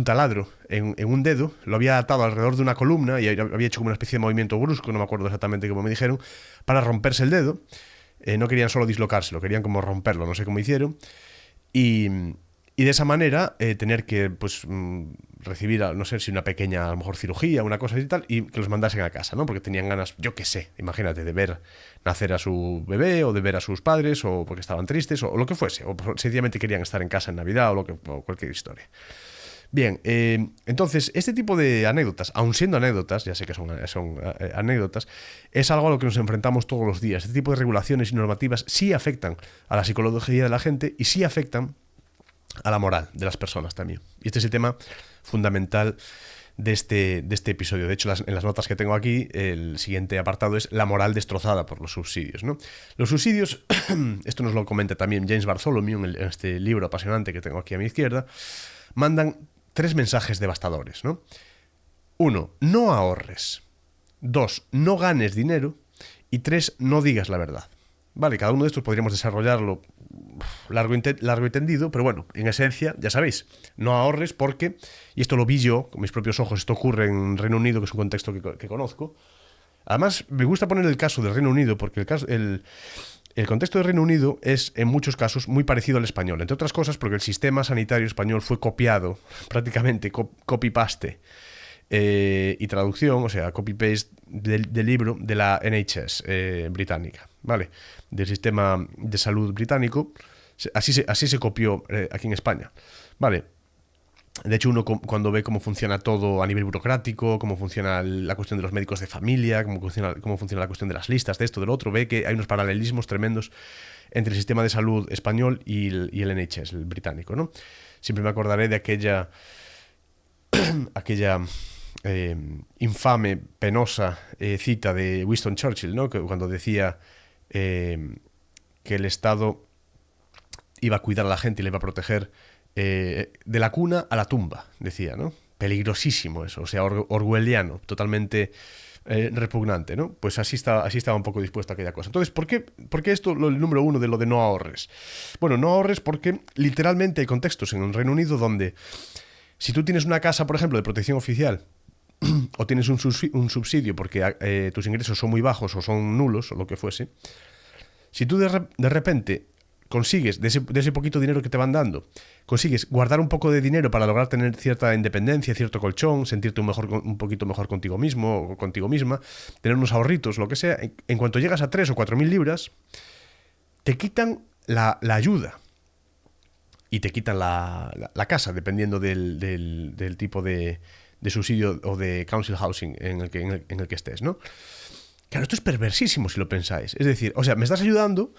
taladro en un dedo, lo había atado alrededor de una columna y había hecho como una especie de movimiento brusco, no me acuerdo exactamente cómo me dijeron, para romperse el dedo. No querían solo dislocárselo, querían como romperlo, no sé cómo hicieron. Y de esa manera tener que pues recibir, no sé si una pequeña, a lo mejor cirugía, una cosa y tal, y que los mandasen a casa, ¿no? Porque tenían ganas, yo qué sé, imagínate, de ver nacer a su bebé o de ver a sus padres o porque estaban tristes o lo que fuese, o sencillamente querían estar en casa en Navidad o cualquier historia. Bien, entonces, este tipo de anécdotas, aun siendo anécdotas, ya sé que son anécdotas, es algo a lo que nos enfrentamos todos los días. Este tipo de regulaciones y normativas sí afectan a la psicología de la gente y sí afectan a la moral de las personas también. Y este es el tema fundamental de este episodio. De hecho, en las notas que tengo aquí, el siguiente apartado es la moral destrozada por los subsidios, ¿no? Los subsidios, esto nos lo comenta también James Bartholomew en este libro apasionante que tengo aquí a mi izquierda, mandan 3 mensajes devastadores, ¿no? 1, no ahorres. 2, no ganes dinero. Y 3, no digas la verdad. Vale, cada uno de estos podríamos desarrollarlo largo y tendido, pero bueno, en esencia, ya sabéis, no ahorres porque, y esto lo vi yo con mis propios ojos, esto ocurre en Reino Unido, que es un contexto que conozco. Además, me gusta poner el caso del Reino Unido porque el contexto del Reino Unido es, en muchos casos, muy parecido al español, entre otras cosas porque el sistema sanitario español fue copiado, prácticamente copy-paste, y traducción, o sea, copy-paste del libro de la NHS británica, ¿vale? Del sistema de salud británico. Así se copió aquí en España, ¿vale? De hecho, uno cuando ve cómo funciona todo a nivel burocrático, cómo funciona la cuestión de los médicos de familia, cómo funciona la cuestión de las listas, de esto, del otro, ve que hay unos paralelismos tremendos entre el sistema de salud español y el NHS, el británico, ¿no? Siempre me acordaré de aquella infame, penosa cita de Winston Churchill, ¿no? Que cuando decía que el Estado iba a cuidar a la gente y le iba a proteger de la cuna a la tumba, decía, ¿no? Peligrosísimo eso, o sea, orwelliano, totalmente repugnante, ¿no? Pues así estaba un poco dispuesto a aquella cosa. Entonces, ¿por qué esto, el número uno de lo de no ahorres? Bueno, no ahorres porque literalmente hay contextos en el Reino Unido donde si tú tienes una casa, por ejemplo, de protección oficial o tienes un subsidio porque tus ingresos son muy bajos o son nulos o lo que fuese, si tú de repente consigues, de ese poquito dinero que te van dando, consigues guardar un poco de dinero para lograr tener cierta independencia, cierto colchón, sentirte un poquito mejor contigo mismo o contigo misma, tener unos ahorritos, lo que sea, en cuanto llegas a 3 o 4 mil libras, te quitan la ayuda y te quitan la casa, dependiendo del tipo de subsidio o de council housing en el que estés, ¿no? Claro, esto es perversísimo si lo pensáis. Es decir, o sea, me estás ayudando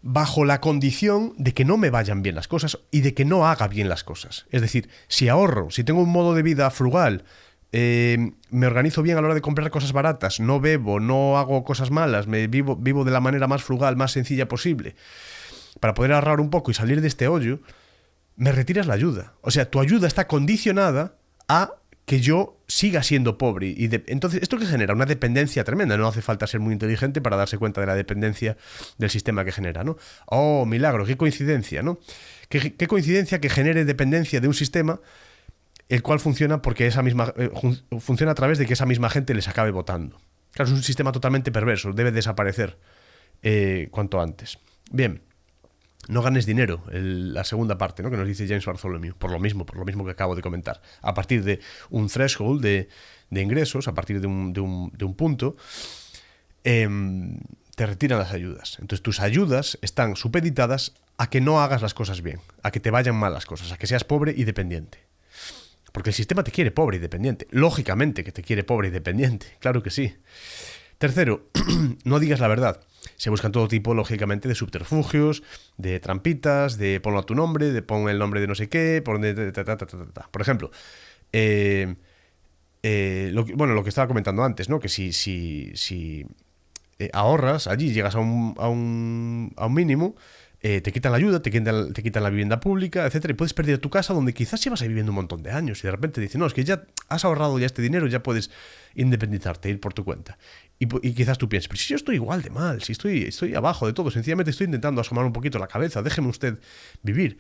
bajo la condición de que no me vayan bien las cosas y de que no haga bien las cosas. Es decir, si ahorro, si tengo un modo de vida frugal, me organizo bien a la hora de comprar cosas baratas, no bebo, no hago cosas malas, vivo de la manera más frugal, más sencilla posible, para poder ahorrar un poco y salir de este hoyo, me retiras la ayuda. O sea, tu ayuda está condicionada a que yo siga siendo pobre. Entonces, ¿esto qué genera? Una dependencia tremenda. No hace falta ser muy inteligente para darse cuenta de la dependencia del sistema que genera, ¿no? Oh, milagro, qué coincidencia, ¿no? Qué coincidencia que genere dependencia de un sistema el cual funciona porque funciona a través de que esa misma gente les acabe votando. Claro, es un sistema totalmente perverso. Debe desaparecer cuanto antes. Bien. No ganes dinero, la segunda parte, ¿no? Que nos dice James Bartholomew, por lo mismo que acabo de comentar. A partir de un threshold de ingresos, a partir de un punto, te retiran las ayudas. Entonces tus ayudas están supeditadas a que no hagas las cosas bien, a que te vayan mal las cosas, a que seas pobre y dependiente. Porque el sistema te quiere pobre y dependiente. Lógicamente que te quiere pobre y dependiente, claro que sí. Tercero, no digas la verdad. Se buscan todo tipo, lógicamente, de subterfugios, de trampitas, de ponlo a tu nombre, de pon el nombre de no sé qué, por ejemplo, lo que estaba comentando antes, ¿no? Que si ahorras allí, llegas a un mínimo, te quitan la ayuda, te quitan la vivienda pública, etcétera, y puedes perder tu casa donde quizás llevas ahí viviendo un montón de años y de repente dicen, no, es que ya has ahorrado ya este dinero, ya puedes independizarte, ir por tu cuenta. Y quizás tú pienses, pero si yo estoy igual de mal, si estoy abajo de todo, sencillamente estoy intentando asomar un poquito la cabeza, déjeme usted vivir.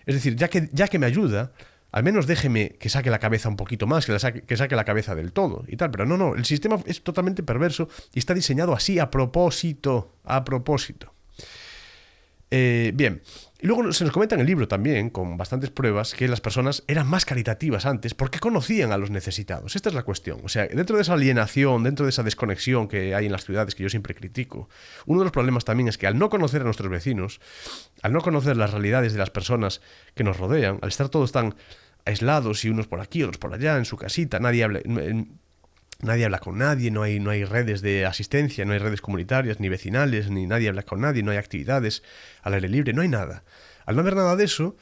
Es decir, ya que me ayuda, al menos déjeme que saque la cabeza un poquito más, que saque la cabeza del todo y tal. Pero no, el sistema es totalmente perverso y está diseñado así a propósito. Bien, y luego se nos comenta en el libro también, con bastantes pruebas, que las personas eran más caritativas antes porque conocían a los necesitados. Esta es la cuestión. O sea, dentro de esa alienación, dentro de esa desconexión que hay en las ciudades, que yo siempre critico, uno de los problemas también es que al no conocer a nuestros vecinos, al no conocer las realidades de las personas que nos rodean, al estar todos tan aislados y unos por aquí, otros por allá, en su casita, nadie habla con nadie, no hay redes de asistencia, no hay redes comunitarias, ni vecinales, ni nadie habla con nadie, no hay actividades al aire libre, no hay nada. Al no haber nada de eso,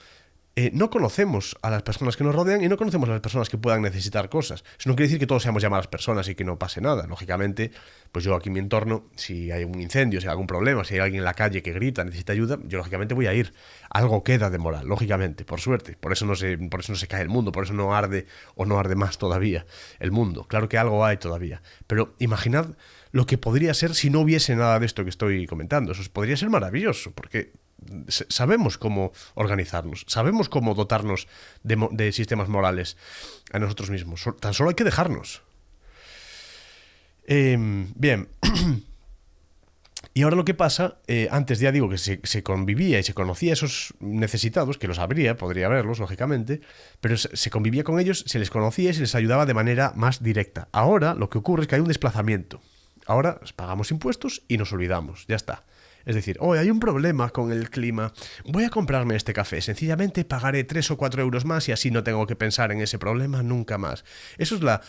no conocemos a las personas que nos rodean y no conocemos a las personas que puedan necesitar cosas. Eso no quiere decir que todos seamos ya malas personas y que no pase nada. Lógicamente, pues yo aquí en mi entorno, si hay un incendio, si hay algún problema, si hay alguien en la calle que grita, necesita ayuda, yo lógicamente voy a ir. Algo queda de moral, lógicamente, por suerte. Por eso no se cae el mundo, por eso no arde o no arde más todavía el mundo. Claro que algo hay todavía. Pero imaginad lo que podría ser si no hubiese nada de esto que estoy comentando. Eso podría ser maravilloso, porque sabemos cómo organizarnos, sabemos cómo dotarnos de sistemas morales a nosotros mismos. Tan solo hay que dejarnos. Bien. Y ahora lo que pasa, antes ya digo que se convivía y se conocía a esos necesitados, que los podría haberlos, lógicamente, pero se convivía con ellos, se les conocía y se les ayudaba de manera más directa. Ahora lo que ocurre es que hay un desplazamiento. Ahora pagamos impuestos y nos olvidamos, ya está. Es decir, hay un problema con el clima, voy a comprarme este café, sencillamente pagaré 3 o 4 euros más y así no tengo que pensar en ese problema nunca más. Eso es la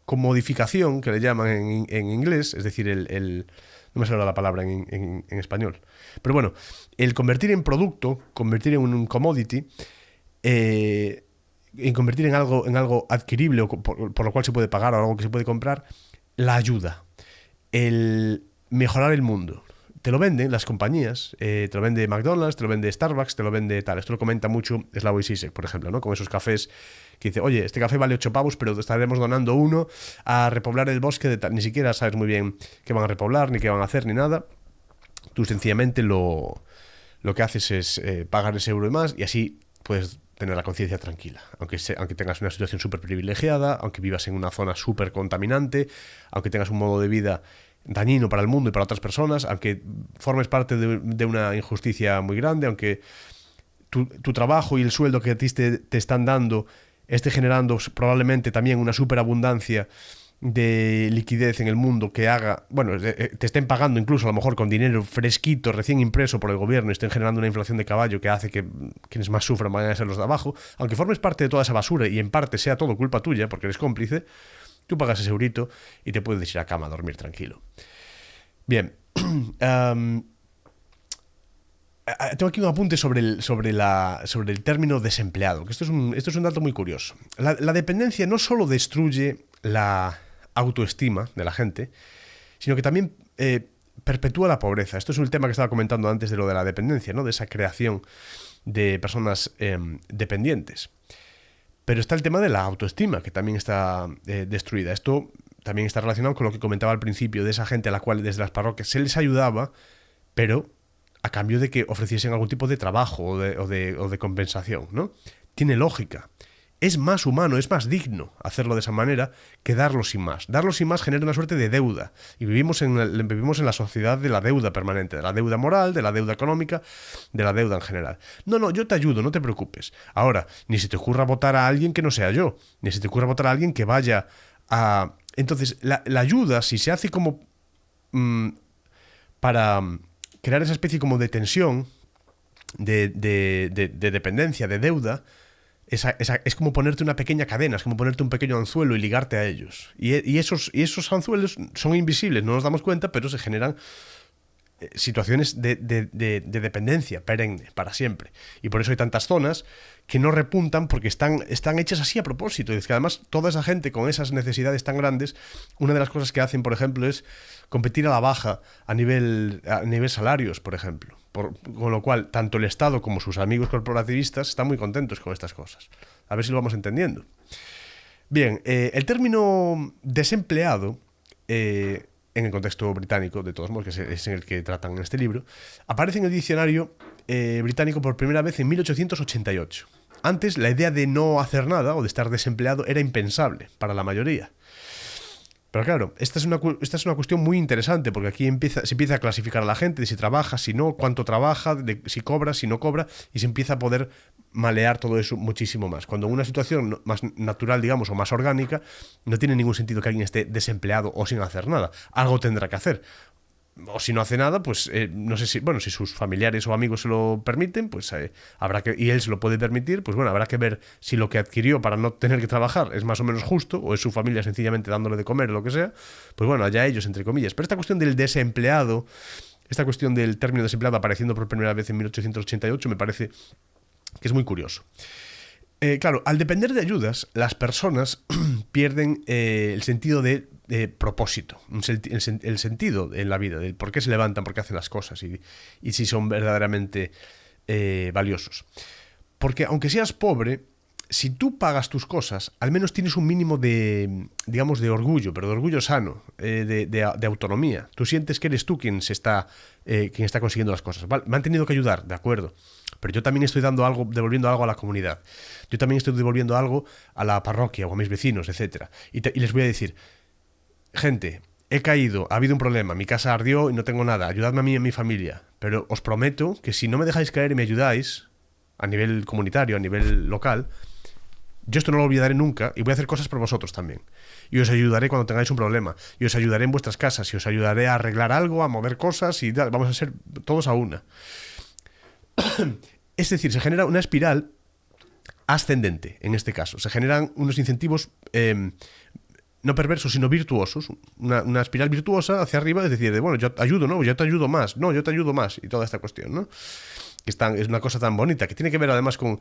comodificación que le llaman en inglés, es decir, no me sale la palabra en español. Pero bueno, el convertir en producto, convertir en un commodity, en convertir en algo adquirible o por lo cual se puede pagar o algo que se puede comprar, la ayuda. El mejorar el mundo. Te lo venden las compañías, te lo vende McDonald's, te lo vende Starbucks, te lo vende tal. Esto lo comenta mucho Slavoj Žižek, por ejemplo, ¿no? Con esos cafés que dice, oye, este café vale 8 pavos, pero estaremos donando uno a repoblar el bosque de tal. Ni siquiera sabes muy bien qué van a repoblar, ni qué van a hacer, ni nada. Tú sencillamente lo que haces es pagar ese euro de más y así puedes tener la conciencia tranquila. Aunque tengas una situación súper privilegiada, aunque vivas en una zona súper contaminante, aunque tengas un modo de vida dañino para el mundo y para otras personas, aunque formes parte de una injusticia muy grande, aunque tu trabajo y el sueldo que a ti te están dando esté generando probablemente también una superabundancia de liquidez en el mundo que haga, bueno, te estén pagando incluso a lo mejor con dinero fresquito, recién impreso por el gobierno, y estén generando una inflación de caballo que hace que quienes más sufran vayan a ser los de abajo, aunque formes parte de toda esa basura y en parte sea todo culpa tuya porque eres cómplice, tú pagas ese eurito y te puedes ir a cama a dormir tranquilo. Bien, tengo aquí un apunte sobre el término desempleado, que esto es un dato muy curioso. La dependencia no solo destruye la autoestima de la gente, sino que también perpetúa la pobreza. Esto es un tema que estaba comentando antes de lo de la dependencia, ¿no? De esa creación de personas dependientes. Pero está el tema de la autoestima, que también está destruida. Esto también está relacionado con lo que comentaba al principio, de esa gente a la cual desde las parroquias se les ayudaba, pero a cambio de que ofreciesen algún tipo de trabajo o de compensación, ¿no? Tiene lógica. Es más humano, es más digno hacerlo de esa manera que darlo sin más. Darlo sin más genera una suerte de deuda. Y vivimos en la sociedad de la deuda permanente, de la deuda moral, de la deuda económica, de la deuda en general. No, yo te ayudo, no te preocupes. Ahora, ni se te ocurra votar a alguien que no sea yo, ni se te ocurra votar a alguien que vaya a... Entonces, la ayuda, si se hace como para crear esa especie como de tensión, de dependencia, de deuda, es como ponerte una pequeña cadena, es como ponerte un pequeño anzuelo y ligarte a ellos. Y esos anzuelos son invisibles, no nos damos cuenta, pero se generan situaciones de dependencia perenne, para siempre. Y por eso hay tantas zonas que no repuntan porque están hechas así a propósito. Y es que además toda esa gente con esas necesidades tan grandes, una de las cosas que hacen, por ejemplo, es competir a la baja a nivel salarios, por ejemplo. Con lo cual, tanto el Estado como sus amigos corporativistas están muy contentos con estas cosas. A ver si lo vamos entendiendo. Bien, el término desempleado, en el contexto británico, de todos modos, que es en el que tratan en este libro, aparece en el diccionario británico por primera vez en 1888. Antes, la idea de no hacer nada o de estar desempleado era impensable para la mayoría. Pero claro, esta es una cuestión muy interesante, porque aquí se empieza a clasificar a la gente de si trabaja, si no, cuánto trabaja, de si cobra, si no cobra, y se empieza a poder malear todo eso muchísimo más. Cuando en una situación más natural, digamos, o más orgánica, no tiene ningún sentido que alguien esté desempleado o sin hacer nada. Algo tendrá que hacer. O si no hace nada, pues no sé si sus familiares o amigos se lo permiten, pues habrá que, y él se lo puede permitir, pues bueno, habrá que ver si lo que adquirió para no tener que trabajar es más o menos justo, o es su familia sencillamente dándole de comer o lo que sea, pues bueno, allá ellos, entre comillas. Pero esta cuestión del desempleado, esta cuestión del término desempleado apareciendo por primera vez en 1888, me parece que es muy curioso. Claro, al depender de ayudas, las personas pierden el sentido de propósito, el sentido en la vida, del por qué se levantan, por qué hacen las cosas y si son verdaderamente valiosos. Porque aunque seas pobre, si tú pagas tus cosas, al menos tienes un mínimo de, digamos, de orgullo, pero de orgullo sano, de autonomía. Tú sientes que eres tú quien está consiguiendo las cosas. ¿Vale? Me han tenido que ayudar, de acuerdo, pero yo también estoy dando algo, devolviendo algo a la comunidad. Yo también estoy devolviendo algo a la parroquia o a mis vecinos, etc. Y les voy a decir, gente, he caído, ha habido un problema, mi casa ardió y no tengo nada, ayudadme a mí y a mi familia. Pero os prometo que si no me dejáis caer y me ayudáis, a nivel comunitario, a nivel local, yo esto no lo olvidaré nunca y voy a hacer cosas por vosotros también. Y os ayudaré cuando tengáis un problema. Y os ayudaré en vuestras casas. Y os ayudaré a arreglar algo, a mover cosas y tal. Vamos a ser todos a una. Es decir, se genera una espiral ascendente, en este caso. Se generan unos incentivos no perversos, sino virtuosos. Una espiral virtuosa hacia arriba, es decir, bueno, yo te ayudo, ¿no? Yo te ayudo más. No, yo te ayudo más. Y toda esta cuestión, ¿no? Es una cosa tan bonita, que tiene que ver además con...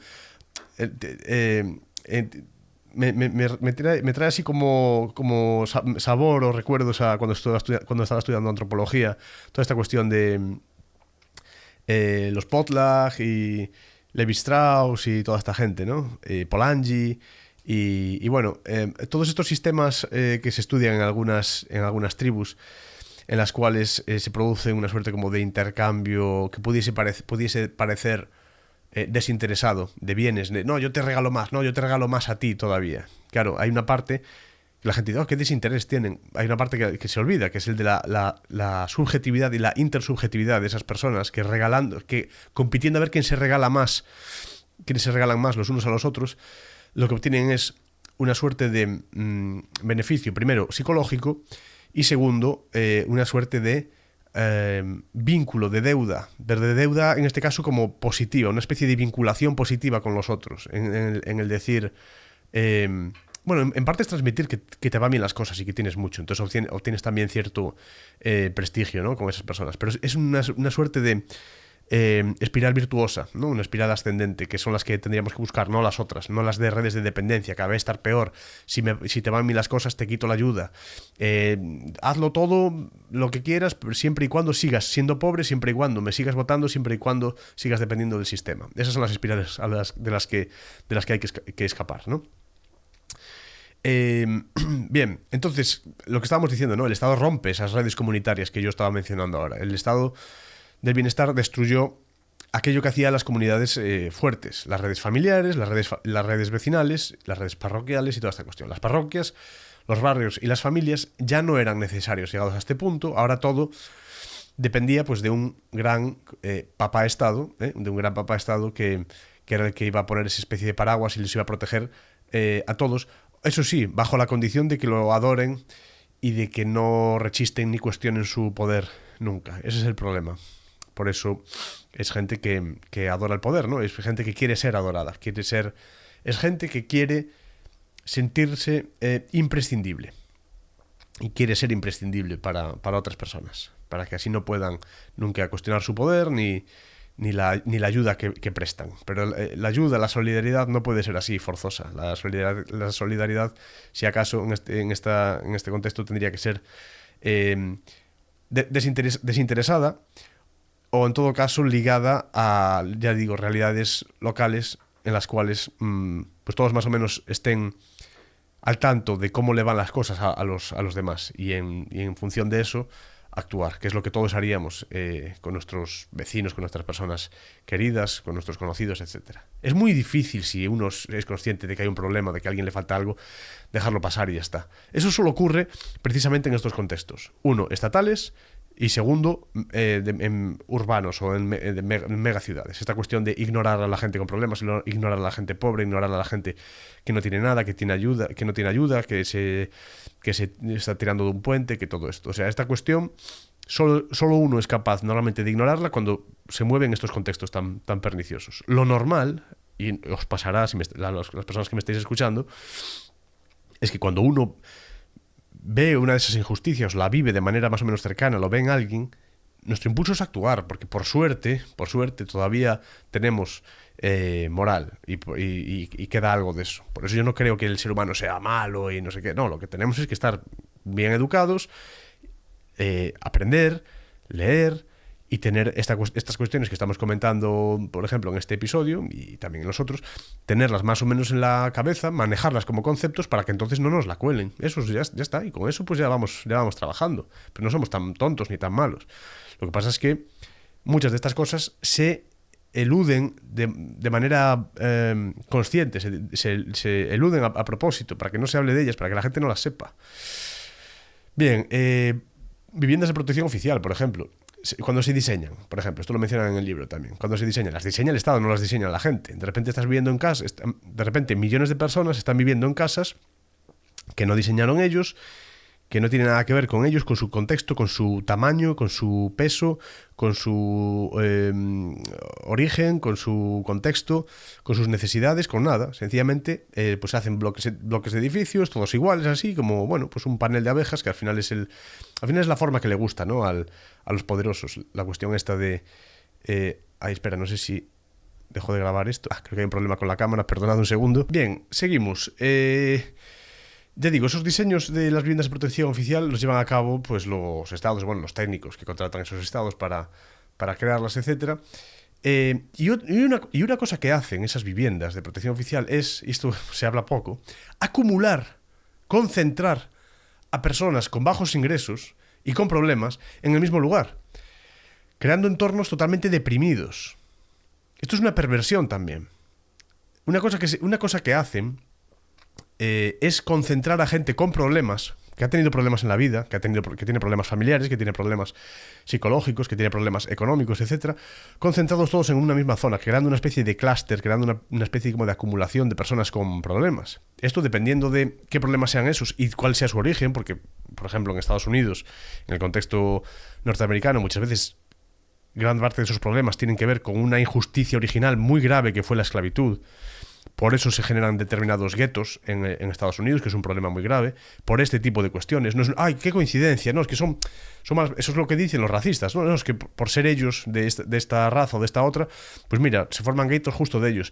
me trae así como sabor o recuerdos a cuando estaba estudiando antropología, toda esta cuestión de los Potlatch y Levi Strauss y toda esta gente, ¿no? Polanyi Y bueno, todos estos sistemas que se estudian en algunas tribus, en las cuales se produce una suerte como de intercambio que pudiese parecer desinteresado de bienes, no, yo te regalo más, no, yo te regalo más a ti todavía. Claro, hay una parte que la gente dice, oh, qué desinterés tienen. Hay una parte que se olvida, que es el de la subjetividad y la intersubjetividad de esas personas que compitiendo a ver quién se regala más, quiénes se regalan más los unos a los otros, lo que obtienen es una suerte de beneficio, primero psicológico, y segundo, una suerte de vínculo, de deuda, pero de deuda en este caso como positiva, una especie de vinculación positiva con los otros, en el decir, bueno, en parte es transmitir que te van bien las cosas y que tienes mucho, entonces obtienes también cierto prestigio, ¿no?, con esas personas, pero es una suerte de espiral virtuosa, ¿no?, una espiral ascendente, que son las que tendríamos que buscar, no las otras, no las de redes de dependencia, cada vez estar peor, si te van bien las cosas te quito la ayuda, hazlo todo lo que quieras, siempre y cuando sigas siendo pobre, siempre y cuando me sigas votando, siempre y cuando sigas dependiendo del sistema. Esas son las espirales de las que hay que escapar, ¿no? Bien, entonces, lo que estábamos diciendo, ¿no? El Estado rompe esas redes comunitarias que yo estaba mencionando ahora. El Estado del bienestar destruyó aquello que hacía las comunidades fuertes, las redes familiares, las redes vecinales, las redes parroquiales y toda esta cuestión. Las parroquias, los barrios y las familias ya no eran necesarios llegados a este punto. Ahora todo dependía pues de un gran papá-estado, de un gran papá-estado que era el que iba a poner esa especie de paraguas y les iba a proteger a todos. Eso sí, bajo la condición de que lo adoren y de que no rechisten ni cuestionen su poder nunca. Ese es el problema. Por eso es gente que adora el poder, ¿no? Es gente que quiere ser adorada, es gente que quiere sentirse imprescindible. Y quiere ser imprescindible para otras personas, para que así no puedan nunca cuestionar su poder ni la ayuda que prestan. Pero la ayuda, la solidaridad no puede ser así, forzosa. La solidaridad, si acaso en este contexto tendría que ser desinteresada, o en todo caso ligada a, ya digo, realidades locales en las cuales pues todos más o menos estén al tanto de cómo le van las cosas a los demás y en función de eso actuar, que es lo que todos haríamos con nuestros vecinos, con nuestras personas queridas, con nuestros conocidos, etc. Es muy difícil, si uno es consciente de que hay un problema, de que a alguien le falta algo, dejarlo pasar y ya está. Eso solo ocurre precisamente en estos contextos. Uno, estatales, y segundo, en urbanos o en megaciudades. Esta cuestión de ignorar a la gente con problemas, ignorar a la gente pobre, ignorar a la gente que no tiene nada, que no tiene ayuda, que se está tirando de un puente, que todo esto. O sea, esta cuestión solo uno es capaz normalmente de ignorarla cuando se mueve en estos contextos tan perniciosos. Lo normal, y os pasará si las personas que me estáis escuchando, es que cuando uno ve una de esas injusticias, la vive de manera más o menos cercana, lo ve en alguien, nuestro impulso es actuar, porque por suerte todavía tenemos moral y queda algo de eso. Por eso yo no creo que el ser humano sea malo y no sé qué. No, lo que tenemos es que estar bien educados, aprender, leer y tener estas cuestiones que estamos comentando, por ejemplo, en este episodio y también en los otros, tenerlas más o menos en la cabeza, manejarlas como conceptos para que entonces no nos la cuelen. Eso ya está, y con eso pues ya vamos trabajando. Pero no somos tan tontos ni tan malos. Lo que pasa es que muchas de estas cosas se eluden de manera consciente, se eluden a propósito, para que no se hable de ellas, para que la gente no las sepa. Bien, viviendas de protección oficial, por ejemplo. Cuando se diseñan, por ejemplo, esto lo mencionan en el libro también, cuando se diseñan, las diseña el Estado, no las diseña la gente. De repente estás viviendo en casa, de repente millones de personas están viviendo en casas que no diseñaron ellos, que no tienen nada que ver con ellos, con su contexto, con su tamaño, con su peso, con su origen, con su contexto, con sus necesidades, con nada. Sencillamente pues hacen bloques de edificios, todos iguales, así como, bueno, pues un panel de abejas, que al final es la forma que le gusta, ¿no?, a los poderosos. La cuestión esta de... espera, no sé si dejo de grabar esto. Creo que hay un problema con la cámara, perdonad un segundo. Bien, seguimos. Ya digo, esos diseños de las viviendas de protección oficial los llevan a cabo pues los estados, bueno, los técnicos que contratan esos estados para crearlas, etcétera. Y una cosa que hacen esas viviendas de protección oficial es, y esto se habla poco, acumular, concentrar a personas con bajos ingresos y con problemas en el mismo lugar, creando entornos totalmente deprimidos. Esto es una perversión también. Una cosa que hacen es concentrar a gente con problemas, que ha tenido problemas en la vida, que tiene problemas familiares, que tiene problemas psicológicos, que tiene problemas económicos, etcétera, concentrados todos en una misma zona, creando una especie de clúster, creando una especie como de acumulación de personas con problemas. Esto dependiendo de qué problemas sean esos y cuál sea su origen, porque, por ejemplo, en Estados Unidos, en el contexto norteamericano, muchas veces gran parte de esos problemas tienen que ver con una injusticia original muy grave que fue la esclavitud. Por eso se generan determinados guetos en Estados Unidos, que es un problema muy grave, por este tipo de cuestiones. No es, ¡ay, qué coincidencia! No, es que son más, eso es lo que dicen los racistas. No, es que por ser ellos de esta raza o de esta otra, pues mira, se forman guetos justo de ellos.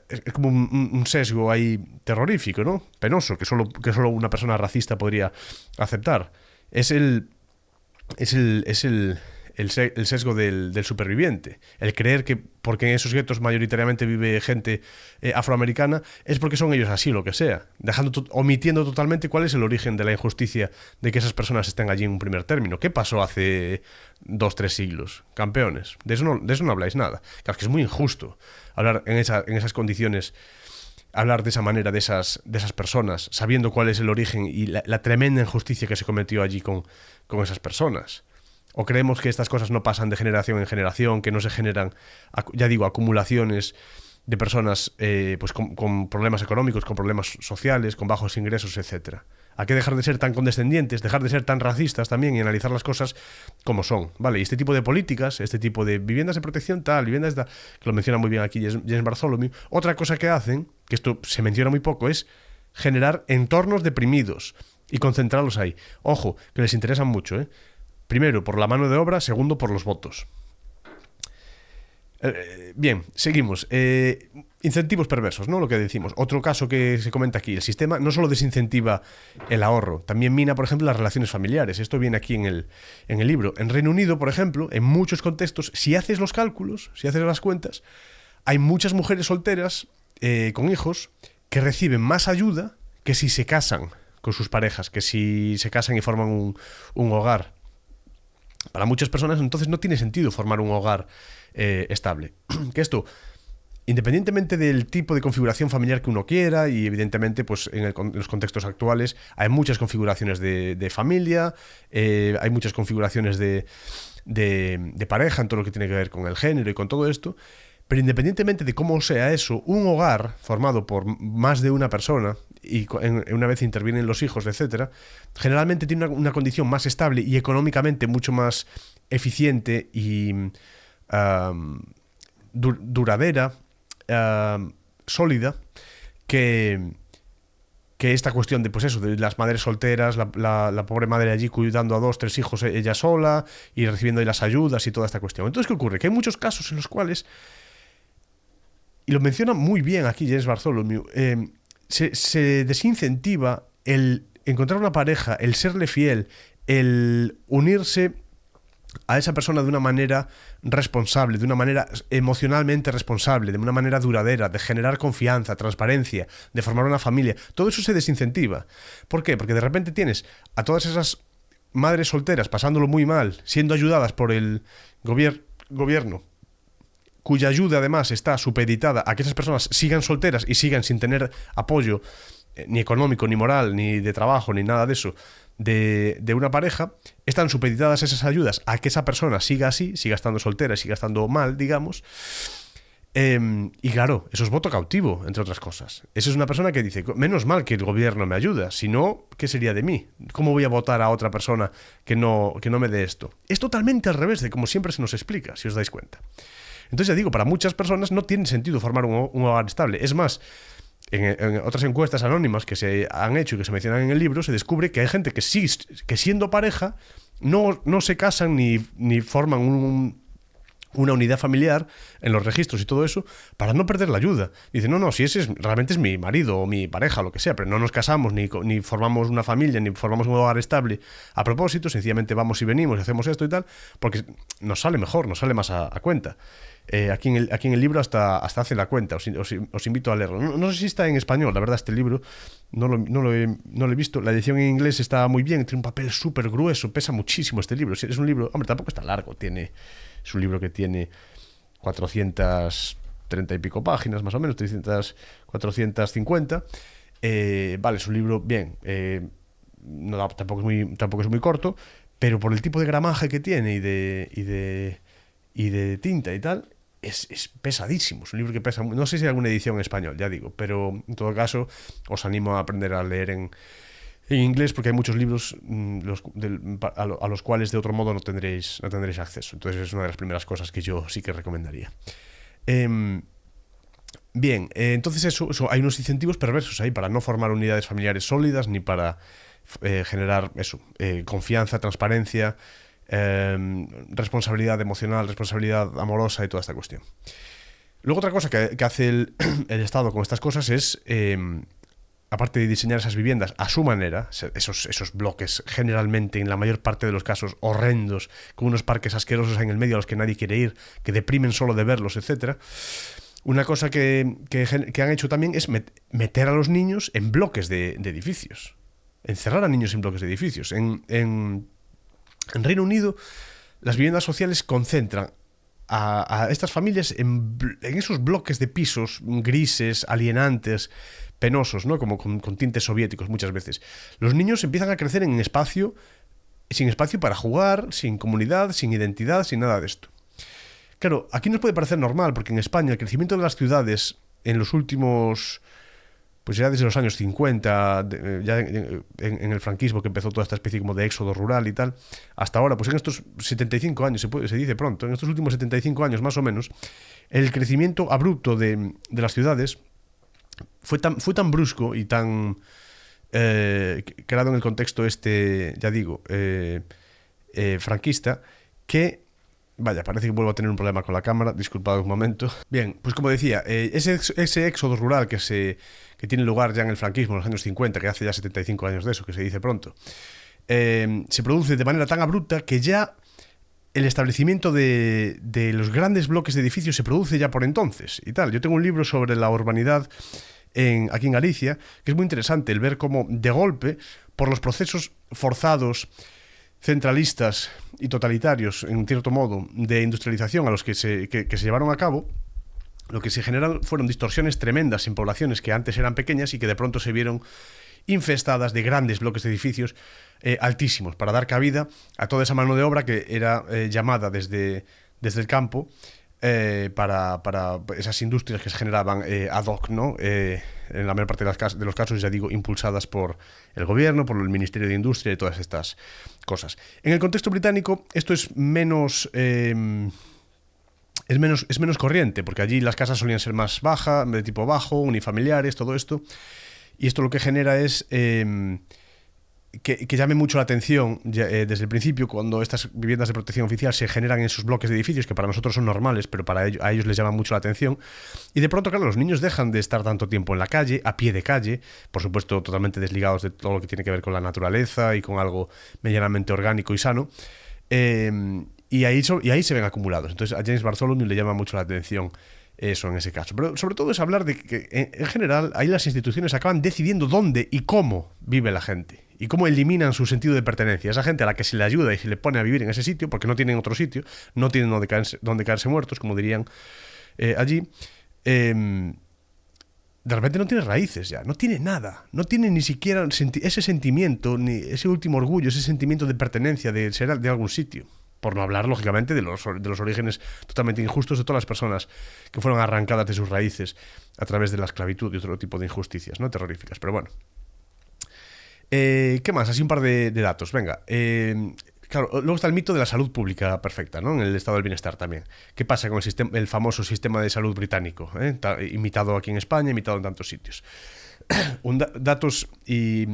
Es como un sesgo ahí terrorífico, ¿no? Penoso, que solo una persona racista podría aceptar. Es el sesgo del superviviente. El creer que porque en esos guetos mayoritariamente vive gente afroamericana es porque son ellos así, lo que sea. Omitiendo totalmente cuál es el origen de la injusticia de que esas personas estén allí en un primer término. ¿Qué pasó hace 2-3 siglos? Campeones. De eso no habláis nada. Claro, es que es muy injusto hablar en esas condiciones, hablar de esa manera de esas personas, sabiendo cuál es el origen y la tremenda injusticia que se cometió allí con esas personas. ¿O creemos que estas cosas no pasan de generación en generación, que no se generan, ya digo, acumulaciones de personas pues con problemas económicos, con problemas sociales, con bajos ingresos, etcétera? Hay que dejar de ser tan condescendientes, dejar de ser tan racistas también y analizar las cosas como son, ¿vale? Y este tipo de políticas, este tipo de viviendas de protección viviendas que lo menciona muy bien aquí James Bartholomew, otra cosa que hacen, que esto se menciona muy poco, es generar entornos deprimidos y concentrarlos ahí. Ojo, que les interesan mucho, ¿eh? Primero, por la mano de obra. Segundo, por los votos. Bien, seguimos. Incentivos perversos, ¿no? Lo que decimos. Otro caso que se comenta aquí. El sistema no solo desincentiva el ahorro, también mina, por ejemplo, las relaciones familiares. Esto viene aquí en el libro. En Reino Unido, por ejemplo, en muchos contextos, si haces los cálculos, si haces las cuentas, hay muchas mujeres solteras con hijos que reciben más ayuda que si se casan con sus parejas, que si se casan y forman un hogar. Para muchas personas, entonces, no tiene sentido formar un hogar estable. Que esto, independientemente del tipo de configuración familiar que uno quiera, y evidentemente, pues en los contextos actuales hay muchas configuraciones de familia, hay muchas configuraciones de pareja, en todo lo que tiene que ver con el género y con todo esto. Pero independientemente de cómo sea eso, un hogar formado por más de una persona y una vez intervienen los hijos, etcétera, generalmente tiene una condición más estable y económicamente mucho más eficiente y duradera, sólida, que esta cuestión de, pues eso, de las madres solteras, la pobre madre allí cuidando a 2-3 hijos ella sola y recibiendo ahí las ayudas y toda esta cuestión. Entonces, ¿qué ocurre? Que hay muchos casos en los cuales, y lo menciona muy bien aquí James Bartholomew, se desincentiva el encontrar una pareja, el serle fiel, el unirse a esa persona de una manera responsable, de una manera emocionalmente responsable, de una manera duradera, de generar confianza, transparencia, de formar una familia. Todo eso se desincentiva. ¿Por qué? Porque de repente tienes a todas esas madres solteras pasándolo muy mal, siendo ayudadas por el gobierno, cuya ayuda además está supeditada a que esas personas sigan solteras y sigan sin tener apoyo ni económico, ni moral, ni de trabajo, ni nada de eso, de una pareja. Están supeditadas esas ayudas a que esa persona siga así, siga estando soltera, siga estando mal, digamos. Y claro, eso es voto cautivo, entre otras cosas. Esa es una persona que dice, menos mal que el gobierno me ayuda, si no, ¿qué sería de mí? ¿Cómo voy a votar a otra persona que no me dé esto? Es totalmente al revés de como siempre se nos explica, si os dais cuenta. Entonces ya digo, para muchas personas no tiene sentido formar un hogar estable. Es más, en otras encuestas anónimas que se han hecho y que se mencionan en el libro, se descubre que hay gente que siendo pareja no se casan ni forman una unidad familiar en los registros y todo eso para no perder la ayuda. Dice, no, si ese realmente es mi marido o mi pareja, lo que sea, pero no nos casamos, ni formamos una familia, ni formamos un hogar estable a propósito, sencillamente vamos y venimos y hacemos esto y tal, porque nos sale mejor, nos sale más a cuenta. Aquí en el libro hasta hace la cuenta, os invito a leerlo. No sé si está en español, la verdad, este libro no lo he visto. La edición en inglés está muy bien, tiene un papel súper grueso, pesa muchísimo este libro. Es un libro, hombre, tampoco está largo, es un libro que tiene 430 y pico páginas, más o menos, 450. Vale, es un libro bien, tampoco es muy corto, pero por el tipo de gramaje que tiene y de tinta y tal, es pesadísimo. Es un libro que pesa. No sé si hay alguna edición en español, ya digo, pero en todo caso os animo a aprender a leer en inglés, porque hay muchos libros a los cuales de otro modo no tendréis acceso. Entonces es una de las primeras cosas que yo sí que recomendaría. Bien, entonces eso, hay unos incentivos perversos ahí para no formar unidades familiares sólidas, ni para generar eso, confianza, transparencia, responsabilidad emocional, responsabilidad amorosa y toda esta cuestión. Luego otra cosa que hace el Estado con estas cosas es, aparte de diseñar esas viviendas a su manera, esos bloques generalmente, en la mayor parte de los casos, horrendos, con unos parques asquerosos en el medio a los que nadie quiere ir, que deprimen solo de verlos, etcétera. Una cosa que han hecho también es meter a los niños en bloques de edificios. Encerrar a niños en bloques de edificios. En Reino Unido, las viviendas sociales concentran a estas familias en esos bloques de pisos grises, alienantes, penosos, ¿no? Como con tintes soviéticos muchas veces. Los niños empiezan a crecer sin espacio para jugar, sin comunidad, sin identidad, sin nada de esto. Claro, aquí nos puede parecer normal, porque en España el crecimiento de las ciudades en los últimos, pues ya desde los años 50, ya en el franquismo, que empezó toda esta especie como de éxodo rural y tal, hasta ahora, pues en estos 75 años, se dice pronto, en estos últimos 75 años más o menos, el crecimiento abrupto de las ciudades fue tan brusco y tan creado en el contexto ya digo, franquista, que vaya, parece que vuelvo a tener un problema con la cámara, disculpad un momento. Bien, pues como decía, ese éxodo rural que tiene lugar ya en el franquismo en los años 50, que hace ya 75 años de eso, que se dice pronto, se produce de manera tan abrupta que ya el establecimiento de los grandes bloques de edificios se produce ya por entonces y tal. Yo tengo un libro sobre la urbanidad aquí en Galicia, que es muy interesante el ver cómo de golpe, por los procesos forzados, centralistas y totalitarios, en cierto modo, de industrialización a los que se llevaron a cabo, lo que se generaron fueron distorsiones tremendas en poblaciones que antes eran pequeñas y que de pronto se vieron infestadas de grandes bloques de edificios altísimos, para dar cabida a toda esa mano de obra que era llamada desde el campo para esas industrias que se generaban ad hoc, ¿no? En la mayor parte de los casos, ya digo, impulsadas por el gobierno, por el Ministerio de Industria y todas estas cosas. En el contexto británico esto es menos corriente, porque allí las casas solían ser más bajas, de tipo bajo, unifamiliares, todo esto, y esto lo que genera es que llame mucho la atención desde el principio, cuando estas viviendas de protección oficial se generan en esos bloques de edificios que para nosotros son normales, pero a ellos les llama mucho la atención. Y de pronto, claro, los niños dejan de estar tanto tiempo en la calle, a pie de calle, por supuesto totalmente desligados de todo lo que tiene que ver con la naturaleza y con algo medianamente orgánico y sano, y ahí se ven acumulados. Entonces a James Bartholomew le llama mucho la atención eso en ese caso. Pero sobre todo es hablar de que en general ahí las instituciones acaban decidiendo dónde y cómo vive la gente y cómo eliminan su sentido de pertenencia. Esa gente a la que se le ayuda y se le pone a vivir en ese sitio, porque no tienen otro sitio, no tienen donde caerse muertos, como dirían allí, de repente no tiene raíces ya, no tiene nada, no tiene ni siquiera ese sentimiento, ni ese último orgullo, ese sentimiento de pertenencia, de ser de algún sitio. Por no hablar, lógicamente, de los orígenes totalmente injustos de todas las personas que fueron arrancadas de sus raíces a través de la esclavitud y otro tipo de injusticias, ¿no? Terroríficas. Pero bueno. ¿Qué más? Así un par de datos. Venga. Claro, luego está el mito de la salud pública perfecta, ¿no? En el estado del bienestar también. ¿Qué pasa con el famoso sistema de salud británico? Imitado aquí en España, imitado en tantos sitios. Datos y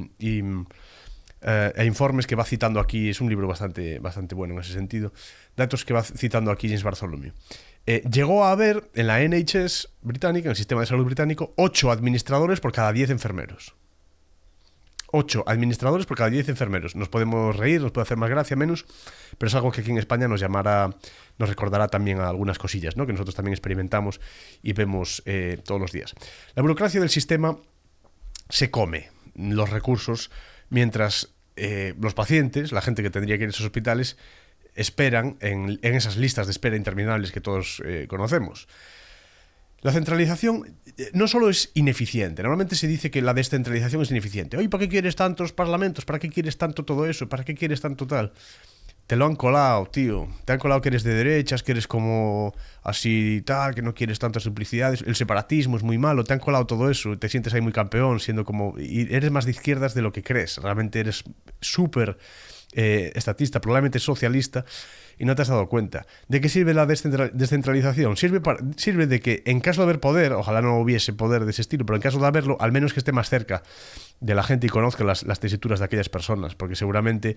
e informes que va citando aquí. Es un libro bastante bueno en ese sentido. Datos que va citando aquí James Bartholomew. Llegó a haber en la NHS británica, en el sistema de salud británico, 8 administradores por cada 10 enfermeros. 8 administradores por cada 10 enfermeros. Nos podemos reír, nos puede hacer más gracia, menos, pero es algo que aquí en España nos recordará también a algunas cosillas, ¿no? Que nosotros también experimentamos y vemos todos los días. La burocracia del sistema se come los recursos mientras los pacientes, la gente que tendría que ir a esos hospitales, esperan en esas listas de espera interminables que todos conocemos. La centralización no solo es ineficiente. Normalmente se dice que la descentralización es ineficiente. Oye, ¿para qué quieres tantos parlamentos? ¿Para qué quieres tanto todo eso? ¿Para qué quieres tanto tal? Te lo han colado, tío. Te han colado que eres de derechas, que eres como así tal, que no quieres tantas duplicidades. El separatismo es muy malo. Te han colado todo eso. Te sientes ahí muy campeón, siendo como... Y eres más de izquierdas de lo que crees. Realmente eres súper estatista, probablemente socialista, y no te has dado cuenta. ¿De qué sirve la descentralización? Sirve de que en caso de haber poder, ojalá no hubiese poder de ese estilo, pero en caso de haberlo, al menos que esté más cerca de la gente y conozca las tesituras de aquellas personas, porque seguramente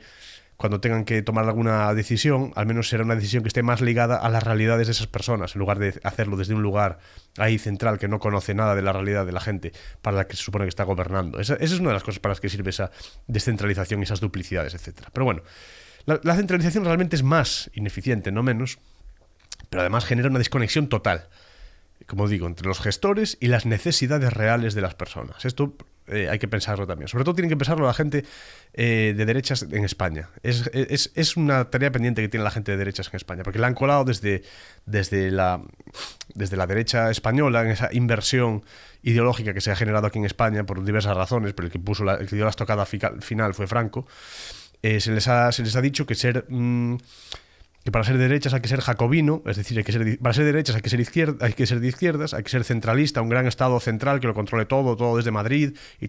cuando tengan que tomar alguna decisión, al menos será una decisión que esté más ligada a las realidades de esas personas, en lugar de hacerlo desde un lugar ahí central que no conoce nada de la realidad de la gente para la que se supone que está gobernando. Esa es una de las cosas para las que sirve esa descentralización y esas duplicidades, etc. Pero bueno, la centralización realmente es más ineficiente, no menos, pero además genera una desconexión total, como digo, entre los gestores y las necesidades reales de las personas. Esto hay que pensarlo también. Sobre todo tienen que pensarlo la gente de derechas en España. Es una tarea pendiente que tiene la gente de derechas en España, porque la han colado desde la derecha española en esa inversión ideológica que se ha generado aquí en España por diversas razones, pero el que dio la estocada final fue Franco. Se les ha dicho que que para ser de derechas hay que ser jacobino, es decir, para ser de derechas hay que ser de izquierdas, hay que ser centralista, un gran estado central que lo controle todo desde Madrid y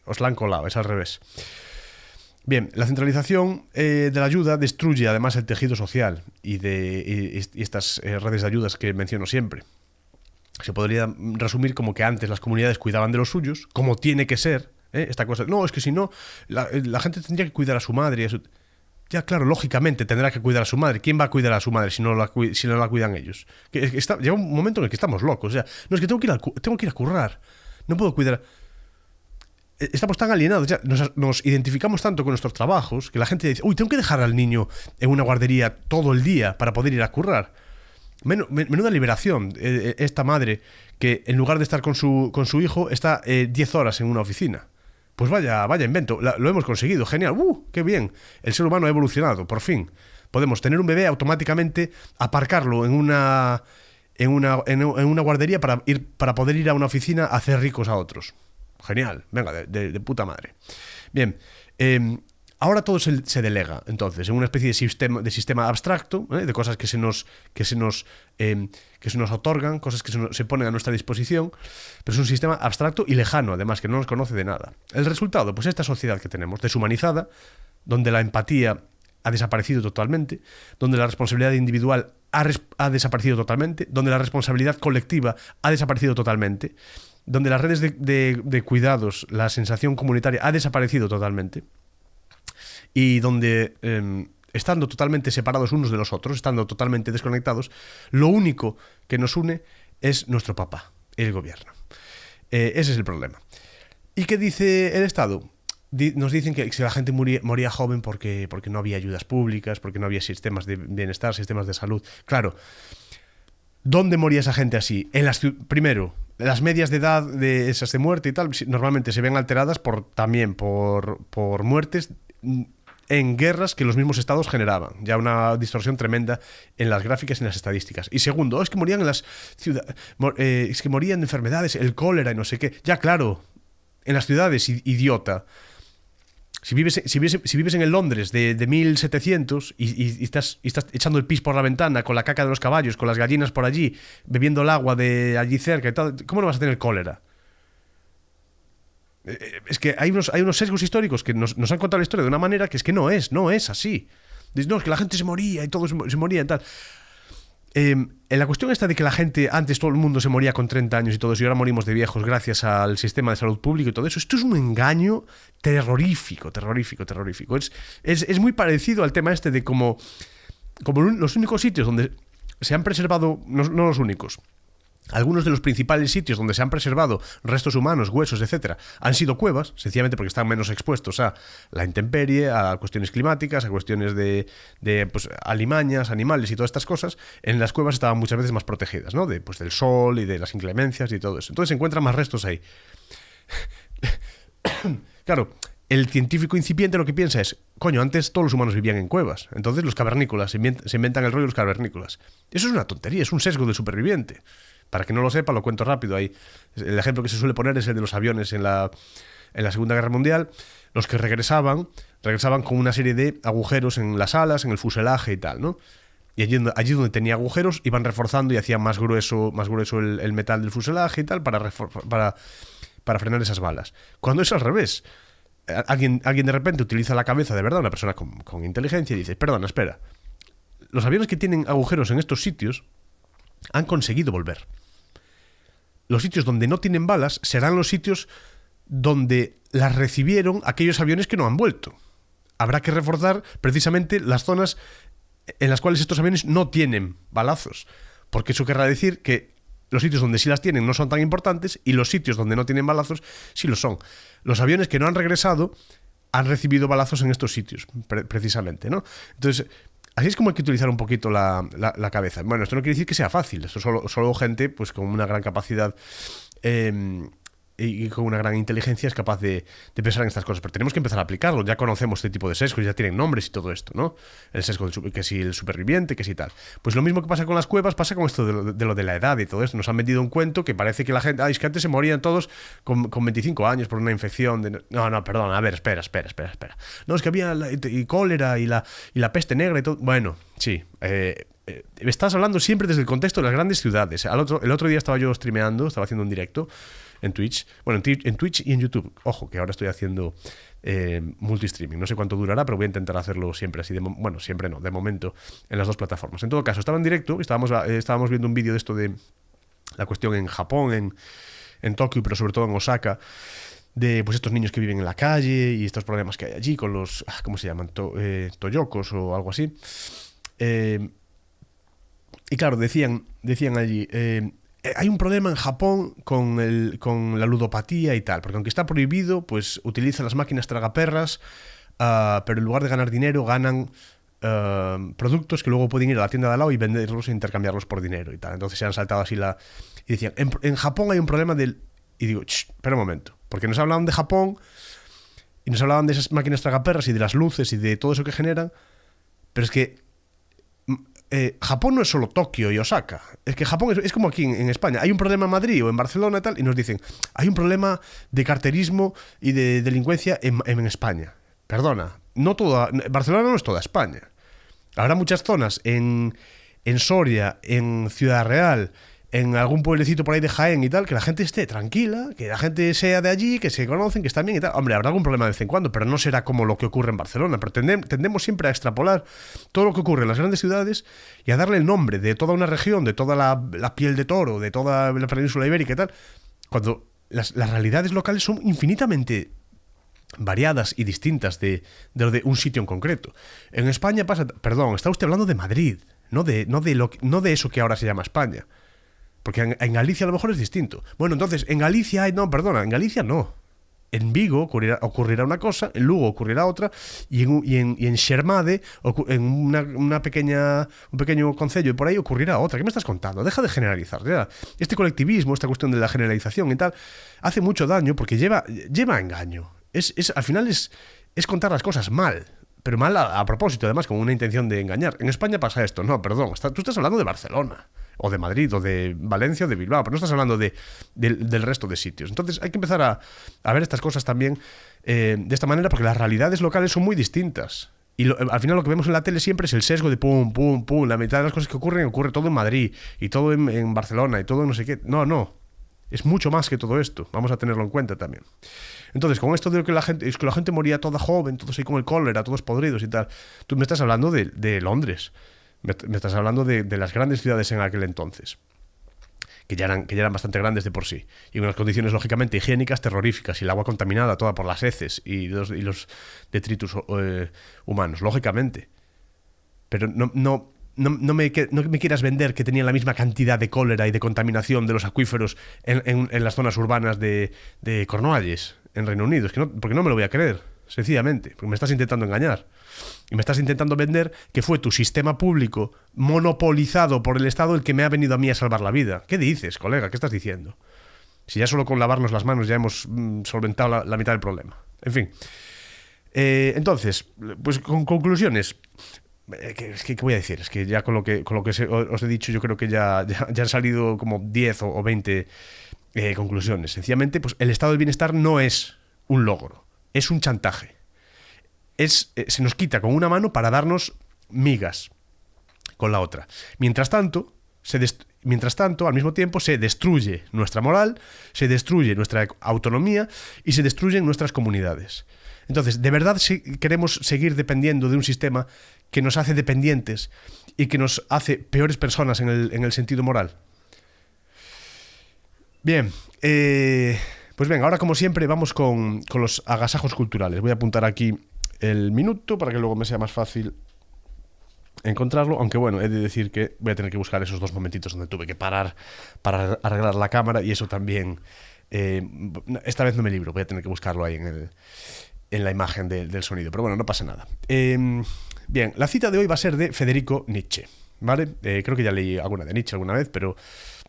Os la han colado, es al revés. Bien, la centralización de la ayuda destruye además el tejido social y estas redes de ayudas que menciono siempre. Se podría resumir como que antes las comunidades cuidaban de los suyos, como tiene que ser, esta cosa. No, es que si no, la gente tendría que cuidar a su madre y a su... Ya, claro, lógicamente tendrá que cuidar a su madre. ¿Quién va a cuidar a su madre si no la cuidan ellos? Llega un momento en el que estamos locos. O sea, no, es que tengo que ir a currar. No puedo cuidar. Estamos tan alienados, ya nos identificamos tanto con nuestros trabajos que la gente dice, uy, tengo que dejar al niño en una guardería todo el día para poder ir a currar. Menuda liberación esta madre que en lugar de estar con su hijo está 10 horas en una oficina. Pues vaya invento, lo hemos conseguido, genial, qué bien, el ser humano ha evolucionado, por fin. Podemos tener un bebé automáticamente, aparcarlo en una guardería para poder ir a una oficina a hacer ricos a otros. Genial, venga, de puta madre. Bien, ahora todo se delega, entonces, en una especie de sistema abstracto, de cosas que se nos otorgan, cosas que se ponen a nuestra disposición, pero es un sistema abstracto y lejano, además, que no nos conoce de nada. El resultado, pues esta sociedad que tenemos, deshumanizada, donde la empatía ha desaparecido totalmente, donde la responsabilidad individual ha desaparecido totalmente, donde la responsabilidad colectiva ha desaparecido totalmente, donde las redes de cuidados, la sensación comunitaria ha desaparecido totalmente, y donde, estando totalmente separados unos de los otros, estando totalmente desconectados, lo único que nos une es nuestro papá, el gobierno. Ese es el problema. ¿Y qué dice el Estado? Nos dicen que la gente moría joven porque no había ayudas públicas, porque no había sistemas de bienestar, sistemas de salud. Claro, ¿dónde moría esa gente así? Primero, las medias de edad de esas de muerte y tal, normalmente se ven alteradas también por muertes en guerras que los mismos estados generaban. Ya una distorsión tremenda en las gráficas y en las estadísticas. Y segundo, es que morían en las ciudades, es que morían de enfermedades, el cólera y no sé qué. Ya, claro, en las ciudades, idiota. Si vives en el Londres de 1700 y estás echando el pis por la ventana con la caca de los caballos, con las gallinas por allí, bebiendo el agua de allí cerca y tal, ¿cómo no vas a tener cólera? Es que hay unos sesgos históricos que nos han contado la historia de una manera que es que no es así. Dices, no, es que la gente se moría y todo se moría y tal. la cuestión esta de que la gente, antes todo el mundo se moría con 30 años y todo eso, y ahora morimos de viejos gracias al sistema de salud público y todo eso, esto es un engaño terrorífico. Es muy parecido al tema este de como los únicos sitios donde se han preservado, no los únicos, algunos de los principales sitios donde se han preservado restos humanos, huesos, etcétera, han sido cuevas, sencillamente porque están menos expuestos a la intemperie, a cuestiones climáticas, a cuestiones de pues, alimañas, animales y todas estas cosas. En las cuevas estaban muchas veces más protegidas, ¿no? Pues, del sol y de las inclemencias y todo eso. Entonces se encuentran más restos ahí. Claro, el científico incipiente lo que piensa es, coño, antes todos los humanos vivían en cuevas, entonces los cavernícolas, se inventan el rollo de los cavernícolas. Eso es una tontería, es un sesgo del superviviente. Para que no lo sepa, lo cuento rápido. Ahí, el ejemplo que se suele poner es el de los aviones en la Segunda Guerra Mundial. Los que regresaban con una serie de agujeros en las alas, en el fuselaje y tal, ¿no? Y allí donde tenía agujeros iban reforzando y hacían más grueso el metal del fuselaje y tal para frenar esas balas. Cuando es al revés, alguien de repente utiliza la cabeza de verdad, una persona con inteligencia, y dice, perdona, espera, los aviones que tienen agujeros en estos sitios han conseguido volver. Los sitios donde no tienen balas serán los sitios donde las recibieron aquellos aviones que no han vuelto. Habrá que reforzar precisamente las zonas en las cuales estos aviones no tienen balazos, porque eso querrá decir que los sitios donde sí las tienen no son tan importantes y los sitios donde no tienen balazos sí lo son. Los aviones que no han regresado han recibido balazos en estos sitios, precisamente, ¿no? Entonces, así es como hay que utilizar un poquito la cabeza. Bueno, esto no quiere decir que sea fácil. Esto solo gente pues con una gran capacidad y con una gran inteligencia es capaz de pensar en estas cosas. Pero tenemos que empezar a aplicarlo. Ya conocemos este tipo de sesgos, ya tienen nombres y todo esto, ¿no? El sesgo que si el superviviente, que si tal. Pues lo mismo que pasa con las cuevas, pasa con esto de lo de la edad y todo esto. Nos han vendido un cuento que parece que la gente... es que antes se morían todos con 25 años por una infección de... No, perdón, a ver, espera. No, es que había y cólera y la peste negra y todo. Bueno, sí, estás hablando siempre desde el contexto de las grandes ciudades. El otro día estaba yo streameando, estaba haciendo un directo en Twitch. Bueno, en Twitch y en YouTube. Ojo, que ahora estoy haciendo multistreaming. No sé cuánto durará, pero voy a intentar hacerlo siempre así. Siempre no, de momento, en las dos plataformas. En todo caso, estaba en directo y estábamos viendo un vídeo de esto de la cuestión en Japón, en Tokio, pero sobre todo en Osaka, de pues estos niños que viven en la calle y estos problemas que hay allí con los... ¿Cómo se llaman? Toyokos o algo así. Y claro, decían allí... hay un problema en Japón con la ludopatía y tal, porque aunque está prohibido, pues utilizan las máquinas tragaperras, pero en lugar de ganar dinero, ganan productos que luego pueden ir a la tienda de al lado y venderlos e intercambiarlos por dinero y tal. Entonces se han saltado así y decían, en Japón hay un problema del... Y digo, espera un momento, porque nos hablaban de Japón y nos hablaban de esas máquinas tragaperras y de las luces y de todo eso que generan, pero es que Japón no es solo Tokio y Osaka. Es que Japón es como aquí en España. Hay un problema en Madrid o en Barcelona y tal, y nos dicen, hay un problema de carterismo y de delincuencia en España. Perdona, Barcelona no es toda España. Habrá muchas zonas en Soria, en Ciudad Real, en algún pueblecito por ahí de Jaén y tal, que la gente esté tranquila, que la gente sea de allí, que se conocen, que están bien y tal. Hombre, habrá algún problema de vez en cuando, pero no será como lo que ocurre en Barcelona. Pero tendemos siempre a extrapolar todo lo que ocurre en las grandes ciudades y a darle el nombre de toda una región, de toda la piel de toro, de toda la península ibérica y tal, cuando las realidades locales son infinitamente variadas y distintas de lo de un sitio en concreto. En España pasa... Perdón, está usted hablando de Madrid, no de eso que ahora se llama España. Porque en Galicia a lo mejor es distinto. Bueno, entonces, en Galicia en Galicia no. En Vigo ocurrirá una cosa, en Lugo ocurrirá otra, y en Xermade, en un pequeño concello y por ahí ocurrirá otra. ¿Qué me estás contando? Deja de generalizar. Ya. Este colectivismo, esta cuestión de la generalización y tal, hace mucho daño porque lleva a engaño. Al final es contar las cosas mal. Pero mal a propósito, además, con una intención de engañar. En España pasa esto. No, perdón, tú estás hablando de Barcelona, o de Madrid, o de Valencia, o de Bilbao, pero no estás hablando del resto de sitios. Entonces hay que empezar a ver estas cosas también de esta manera, porque las realidades locales son muy distintas. Y al final lo que vemos en la tele siempre es el sesgo de pum, pum, pum. La mitad de las cosas que ocurre todo en Madrid, y todo en Barcelona, y todo en no sé qué. No. Es mucho más que todo esto. Vamos a tenerlo en cuenta también. Entonces, con esto de que la gente moría toda joven, todos ahí con el cólera, todos podridos y tal, tú me estás hablando de Londres. Me estás hablando de las grandes ciudades en aquel entonces, que ya eran bastante grandes de por sí, y unas condiciones lógicamente higiénicas terroríficas, y el agua contaminada toda por las heces y los detritus humanos, lógicamente. Pero no me quieras vender que tenían la misma cantidad de cólera y de contaminación de los acuíferos en las zonas urbanas de Cornualles, en Reino Unido. Es que porque no me lo voy a creer, sencillamente, porque me estás intentando engañar. Y me estás intentando vender que fue tu sistema público monopolizado por el Estado el que me ha venido a mí a salvar la vida. ¿Qué dices, colega? ¿Qué estás diciendo? Si ya solo con lavarnos las manos ya hemos solventado la mitad del problema. En fin. Entonces, pues con conclusiones. ¿Qué voy a decir? Es que ya con lo que os he dicho, yo creo que ya han salido como 10 o 20 conclusiones. Sencillamente, pues el estado del bienestar no es un logro, es un chantaje. Se nos quita con una mano para darnos migas con la otra. Mientras tanto, al mismo tiempo, se destruye nuestra moral, se destruye nuestra autonomía y se destruyen nuestras comunidades. Entonces, ¿de verdad queremos seguir dependiendo de un sistema que nos hace dependientes y que nos hace peores personas en el sentido moral? Bien, pues venga, ahora como siempre vamos con los agasajos culturales. Voy a apuntar aquí el minuto para que luego me sea más fácil encontrarlo, aunque bueno, he de decir que voy a tener que buscar esos 2 momentitos donde tuve que parar para arreglar la cámara, y eso también, esta vez no me libro, voy a tener que buscarlo ahí en la imagen del sonido, pero bueno, no pasa nada. Bien, la cita de hoy va a ser de Federico Nietzsche, ¿vale? Creo que ya leí alguna de Nietzsche alguna vez, pero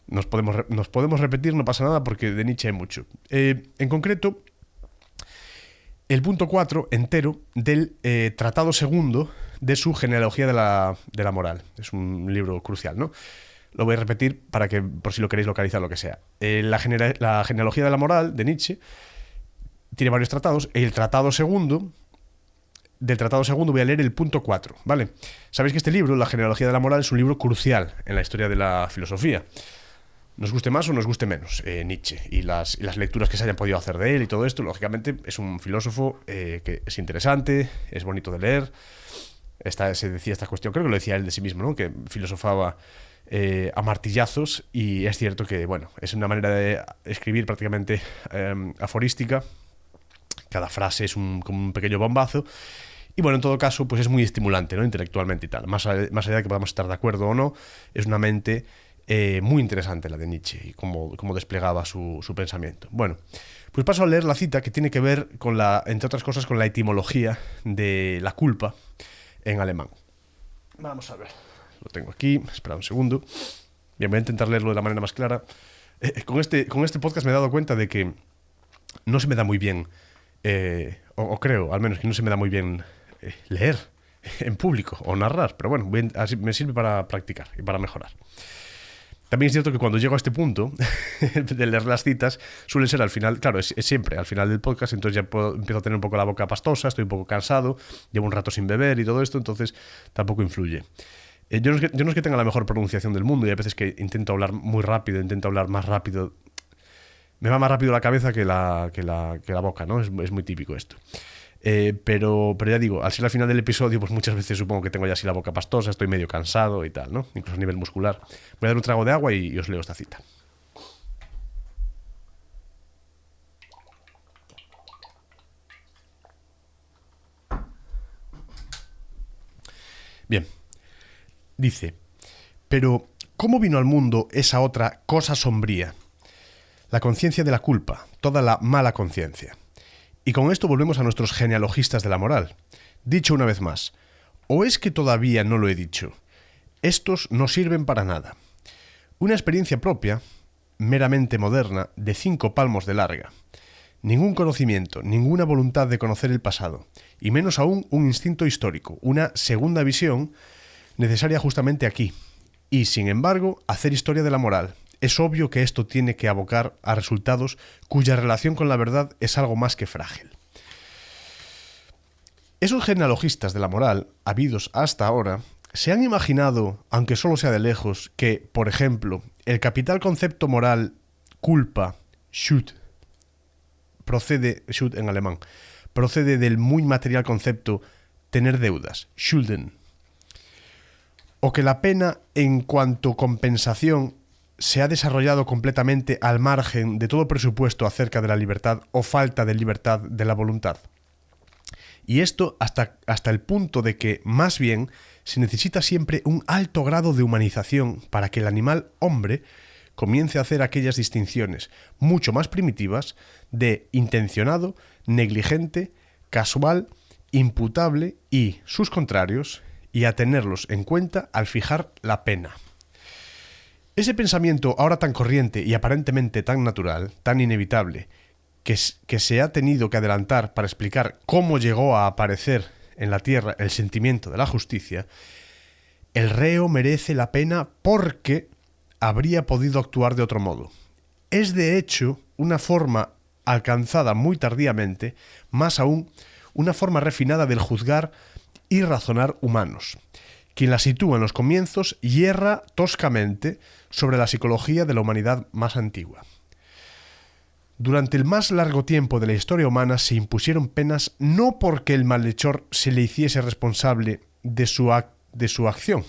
nos podemos repetir, no pasa nada, porque de Nietzsche hay mucho. En concreto, el punto 4 entero del Tratado Segundo de su Genealogía de la Moral. Es un libro crucial, ¿no? Lo voy a repetir para que, por si lo queréis localizar, lo que sea. La Genealogía de la Moral de Nietzsche tiene varios tratados. El Tratado Segundo, del Tratado Segundo voy a leer el punto 4, ¿vale? Sabéis que este libro, La Genealogía de la Moral, es un libro crucial en la historia de la filosofía. Nos guste más o nos guste menos Nietzsche y las lecturas que se hayan podido hacer de él y todo esto, lógicamente es un filósofo que es interesante, es bonito de leer. Se decía esta cuestión, creo que lo decía él de sí mismo, ¿no? Que filosofaba a martillazos, y es cierto que, bueno, es una manera de escribir prácticamente aforística. Cada frase es como un pequeño bombazo. Y bueno, en todo caso, pues es muy estimulante, ¿no? Intelectualmente y tal. Más allá de que podamos estar de acuerdo o no, es una mente muy interesante la de Nietzsche y cómo desplegaba su pensamiento. Bueno, pues paso a leer la cita, que tiene que ver con entre otras cosas, con la etimología de la culpa en alemán. Vamos a ver. Lo tengo aquí. Espera un segundo. Bien, voy a intentar leerlo de la manera más clara. Con este podcast me he dado cuenta de que no se me da muy bien, o creo, al menos, que no se me da muy bien leer en público o narrar. Pero bueno, así me sirve para practicar y para mejorar. También es cierto que cuando llego a este punto de leer las citas, suele ser al final, claro, es siempre al final del podcast, entonces ya empiezo a tener un poco la boca pastosa, estoy un poco cansado, llevo un rato sin beber y todo esto, entonces tampoco influye. Yo no es que tenga la mejor pronunciación del mundo, y hay veces que intento hablar muy rápido, intento hablar más rápido. Me va más rápido la cabeza que la boca, ¿no? Es muy típico esto. Pero ya digo, al ser al final del episodio, pues muchas veces supongo que tengo ya así la boca pastosa, estoy medio cansado y tal, ¿no? Incluso a nivel muscular. Voy a dar un trago de agua y os leo esta cita. Bien. Dice: pero ¿cómo vino al mundo esa otra cosa sombría? La conciencia de la culpa, toda la mala conciencia. Y con esto volvemos a nuestros genealogistas de la moral. Dicho una vez más, ¿o es que todavía no lo he dicho? Estos no sirven para nada. Una experiencia propia, meramente moderna, de 5 palmos de larga. Ningún conocimiento, ninguna voluntad de conocer el pasado, y menos aún un instinto histórico, una segunda visión necesaria justamente aquí. Y, sin embargo, hacer historia de la moral. Es obvio que esto tiene que abocar a resultados cuya relación con la verdad es algo más que frágil. Esos genealogistas de la moral, habidos hasta ahora, se han imaginado, aunque solo sea de lejos, que, por ejemplo, el capital concepto moral, culpa, Schuld, Schuld en alemán, procede del muy material concepto tener deudas, Schulden. o que la pena en cuanto compensación se ha desarrollado completamente al margen de todo presupuesto acerca de la libertad o falta de libertad de la voluntad. Y esto hasta el punto de que, más bien, se necesita siempre un alto grado de humanización para que el animal hombre comience a hacer aquellas distinciones mucho más primitivas de intencionado, negligente, casual, imputable y sus contrarios, y a tenerlos en cuenta al fijar la pena. Ese pensamiento ahora tan corriente y aparentemente tan natural, tan inevitable, que se ha tenido que adelantar para explicar cómo llegó a aparecer en la tierra el sentimiento de la justicia, el reo merece la pena porque habría podido actuar de otro modo. Es de hecho una forma alcanzada muy tardíamente, más aún una forma refinada del juzgar y razonar humanos. Quien la sitúa en los comienzos hierra toscamente sobre la psicología de la humanidad más antigua. Durante el más largo tiempo de la historia humana se impusieron penas no porque el malhechor se le hiciese responsable de su acción.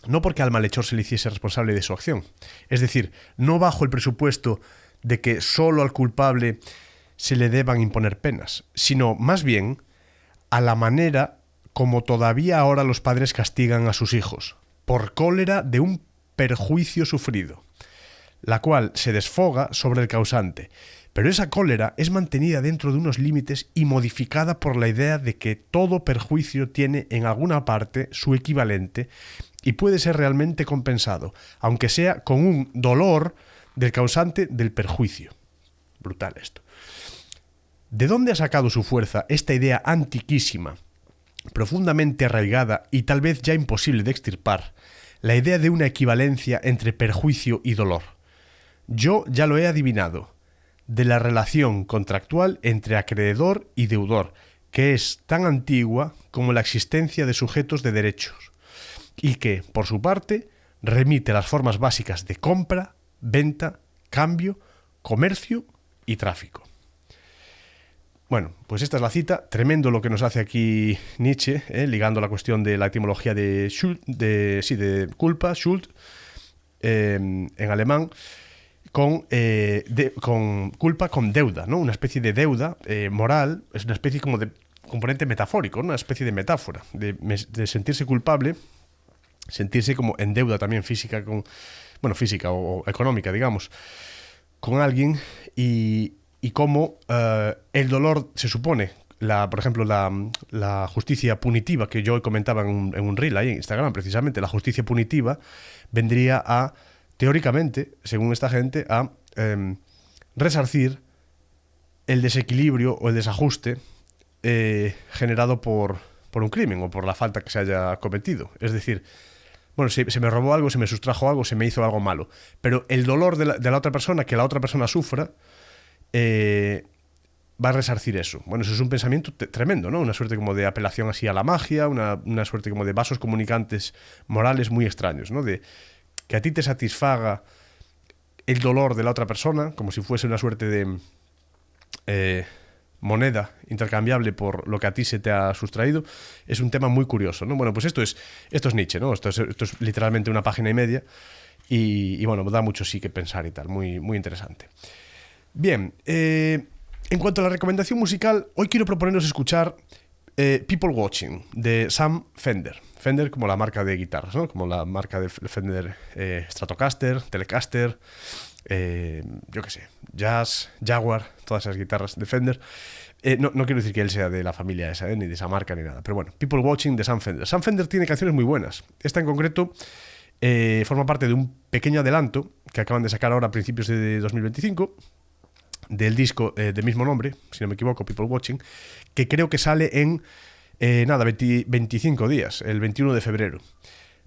No porque al malhechor se le hiciese responsable de su acción. Es decir, no bajo el presupuesto de que solo al culpable se le deban imponer penas, sino más bien a la manera como todavía ahora los padres castigan a sus hijos, por cólera de un perjuicio sufrido, la cual se desfoga sobre el causante, pero esa cólera es mantenida dentro de unos límites y modificada por la idea de que todo perjuicio tiene en alguna parte su equivalente y puede ser realmente compensado, aunque sea con un dolor del causante del perjuicio. Brutal esto. ¿De dónde ha sacado su fuerza esta idea antiquísima, profundamente arraigada y tal vez ya imposible de extirpar, la idea de una equivalencia entre perjuicio y dolor? Yo ya lo he adivinado, de la relación contractual entre acreedor y deudor, que es tan antigua como la existencia de sujetos de derechos, y que, por su parte, remite a las formas básicas de compra, venta, cambio, comercio y tráfico. Bueno, pues esta es la cita. Tremendo lo que nos hace aquí Nietzsche, ligando la cuestión de la etimología de culpa, Schuld, en alemán, con culpa con deuda, ¿no? Una especie de deuda moral, es una especie como de componente metafórico, ¿no? Una especie de metáfora, de sentirse culpable, sentirse como en deuda también física, física o económica, digamos, con alguien y cómo el dolor se supone, por ejemplo, la justicia punitiva, que yo hoy comentaba en un reel ahí en Instagram, precisamente, la justicia punitiva vendría a, teóricamente, según esta gente, a resarcir el desequilibrio o el desajuste generado por un crimen o por la falta que se haya cometido. Es decir, bueno, se me robó algo, se me sustrajo algo, se me hizo algo malo. Pero el dolor de la otra persona, que la otra persona sufra, va a resarcir eso. Bueno, eso es un pensamiento tremendo, ¿no? Una suerte como de apelación así a la magia, una suerte como de vasos comunicantes morales muy extraños, ¿no? De que a ti te satisfaga el dolor de la otra persona, como si fuese una suerte de moneda intercambiable por lo que a ti se te ha sustraído, es un tema muy curioso, ¿no? Bueno, pues esto es Nietzsche, ¿no? Esto es literalmente una página y media y bueno, da mucho sí que pensar y tal, muy, muy interesante. Bien, en cuanto a la recomendación musical, hoy quiero proponernos escuchar People Watching, de Sam Fender. Fender como la marca de guitarras, ¿no? Como la marca de Fender Stratocaster, Telecaster, yo qué sé, Jazz, Jaguar, todas esas guitarras de Fender. No quiero decir que él sea de la familia esa, ni de esa marca ni nada, pero bueno, People Watching de Sam Fender. Sam Fender tiene canciones muy buenas. Esta en concreto forma parte de un pequeño adelanto que acaban de sacar ahora a principios de 2025, del disco de mismo nombre, si no me equivoco, People Watching, que creo que sale en 25 días, el 21 de febrero.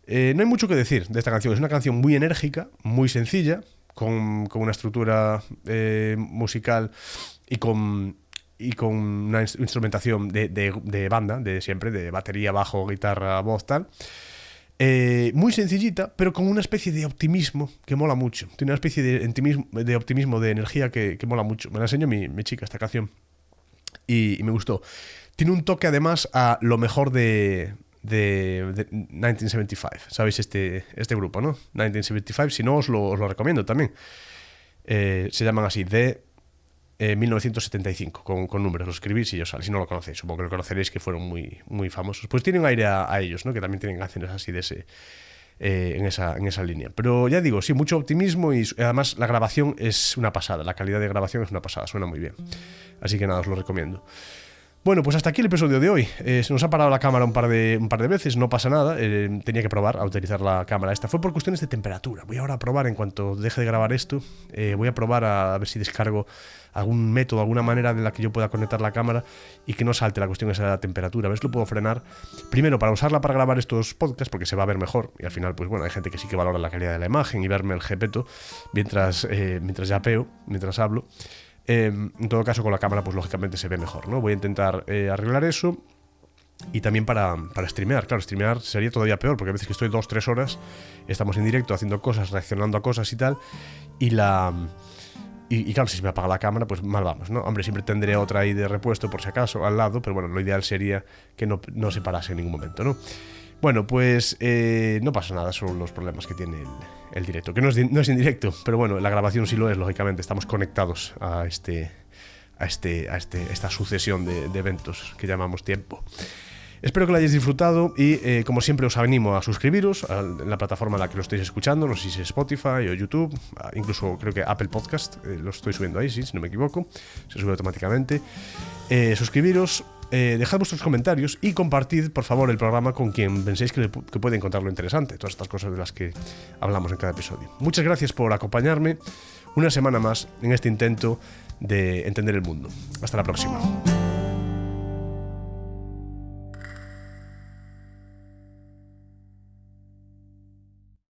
No hay mucho que decir de esta canción. Es una canción muy enérgica, muy sencilla, con una estructura musical y con una instrumentación de banda, de siempre, de batería, bajo, guitarra, voz, tal. Muy sencillita, pero con una especie de optimismo que mola mucho. Tiene una especie de optimismo, de energía que mola mucho. Me la enseñó mi chica esta canción y me gustó. Tiene un toque además a lo mejor de de 1975. ¿Sabéis este grupo, no? 1975, si no os lo recomiendo también. Se llaman así, de 1975, con números, lo escribís y os sale. Si no lo conocéis, supongo que lo conoceréis, que fueron muy, muy famosos. Pues tienen aire a ellos, ¿no? Que también tienen canciones así de ese... en esa línea. Pero ya digo, sí, mucho optimismo y además la grabación es una pasada, la calidad de grabación es una pasada, suena muy bien. Así que nada, os lo recomiendo. Bueno, pues hasta aquí el episodio de hoy. Se nos ha parado la cámara un par de veces, no pasa nada. Tenía que probar a utilizar la cámara esta. Fue por cuestiones de temperatura. Voy ahora a probar, en cuanto deje de grabar esto, voy a probar a ver si descargo algún método, alguna manera en la que yo pueda conectar la cámara y que no salte la cuestión esa de la temperatura. A ver si lo puedo frenar. Primero, para usarla para grabar estos podcasts, porque se va a ver mejor. Y al final, pues bueno, hay gente que sí que valora la calidad de la imagen y verme el jepeto mientras yapeo, mientras hablo. En todo caso, con la cámara, pues lógicamente se ve mejor, ¿no? Voy a intentar arreglar eso. Y también para streamear. Claro, streamear sería todavía peor, porque a veces que estoy 2-3 horas, estamos en directo haciendo cosas, reaccionando a cosas y tal, y claro, si se me apaga la cámara, pues mal vamos, ¿no? Hombre, siempre tendré otra ahí de repuesto por si acaso al lado, pero bueno, lo ideal sería que no se parase en ningún momento, ¿no? Bueno, pues no pasa nada, son los problemas que tiene el directo, que no es en directo, pero bueno, la grabación sí lo es, lógicamente, estamos conectados a esta sucesión de eventos que llamamos tiempo. Espero que lo hayáis disfrutado y como siempre os animo a suscribiros a la plataforma en la que lo estéis escuchando, no sé si es Spotify o YouTube, incluso creo que Apple Podcast, lo estoy subiendo ahí, sí, si no me equivoco, se sube automáticamente. Suscribiros, dejad vuestros comentarios y compartid por favor el programa con quien penséis que puede encontrarlo interesante, todas estas cosas de las que hablamos en cada episodio. Muchas gracias por acompañarme una semana más en este intento de entender el mundo. Hasta la próxima.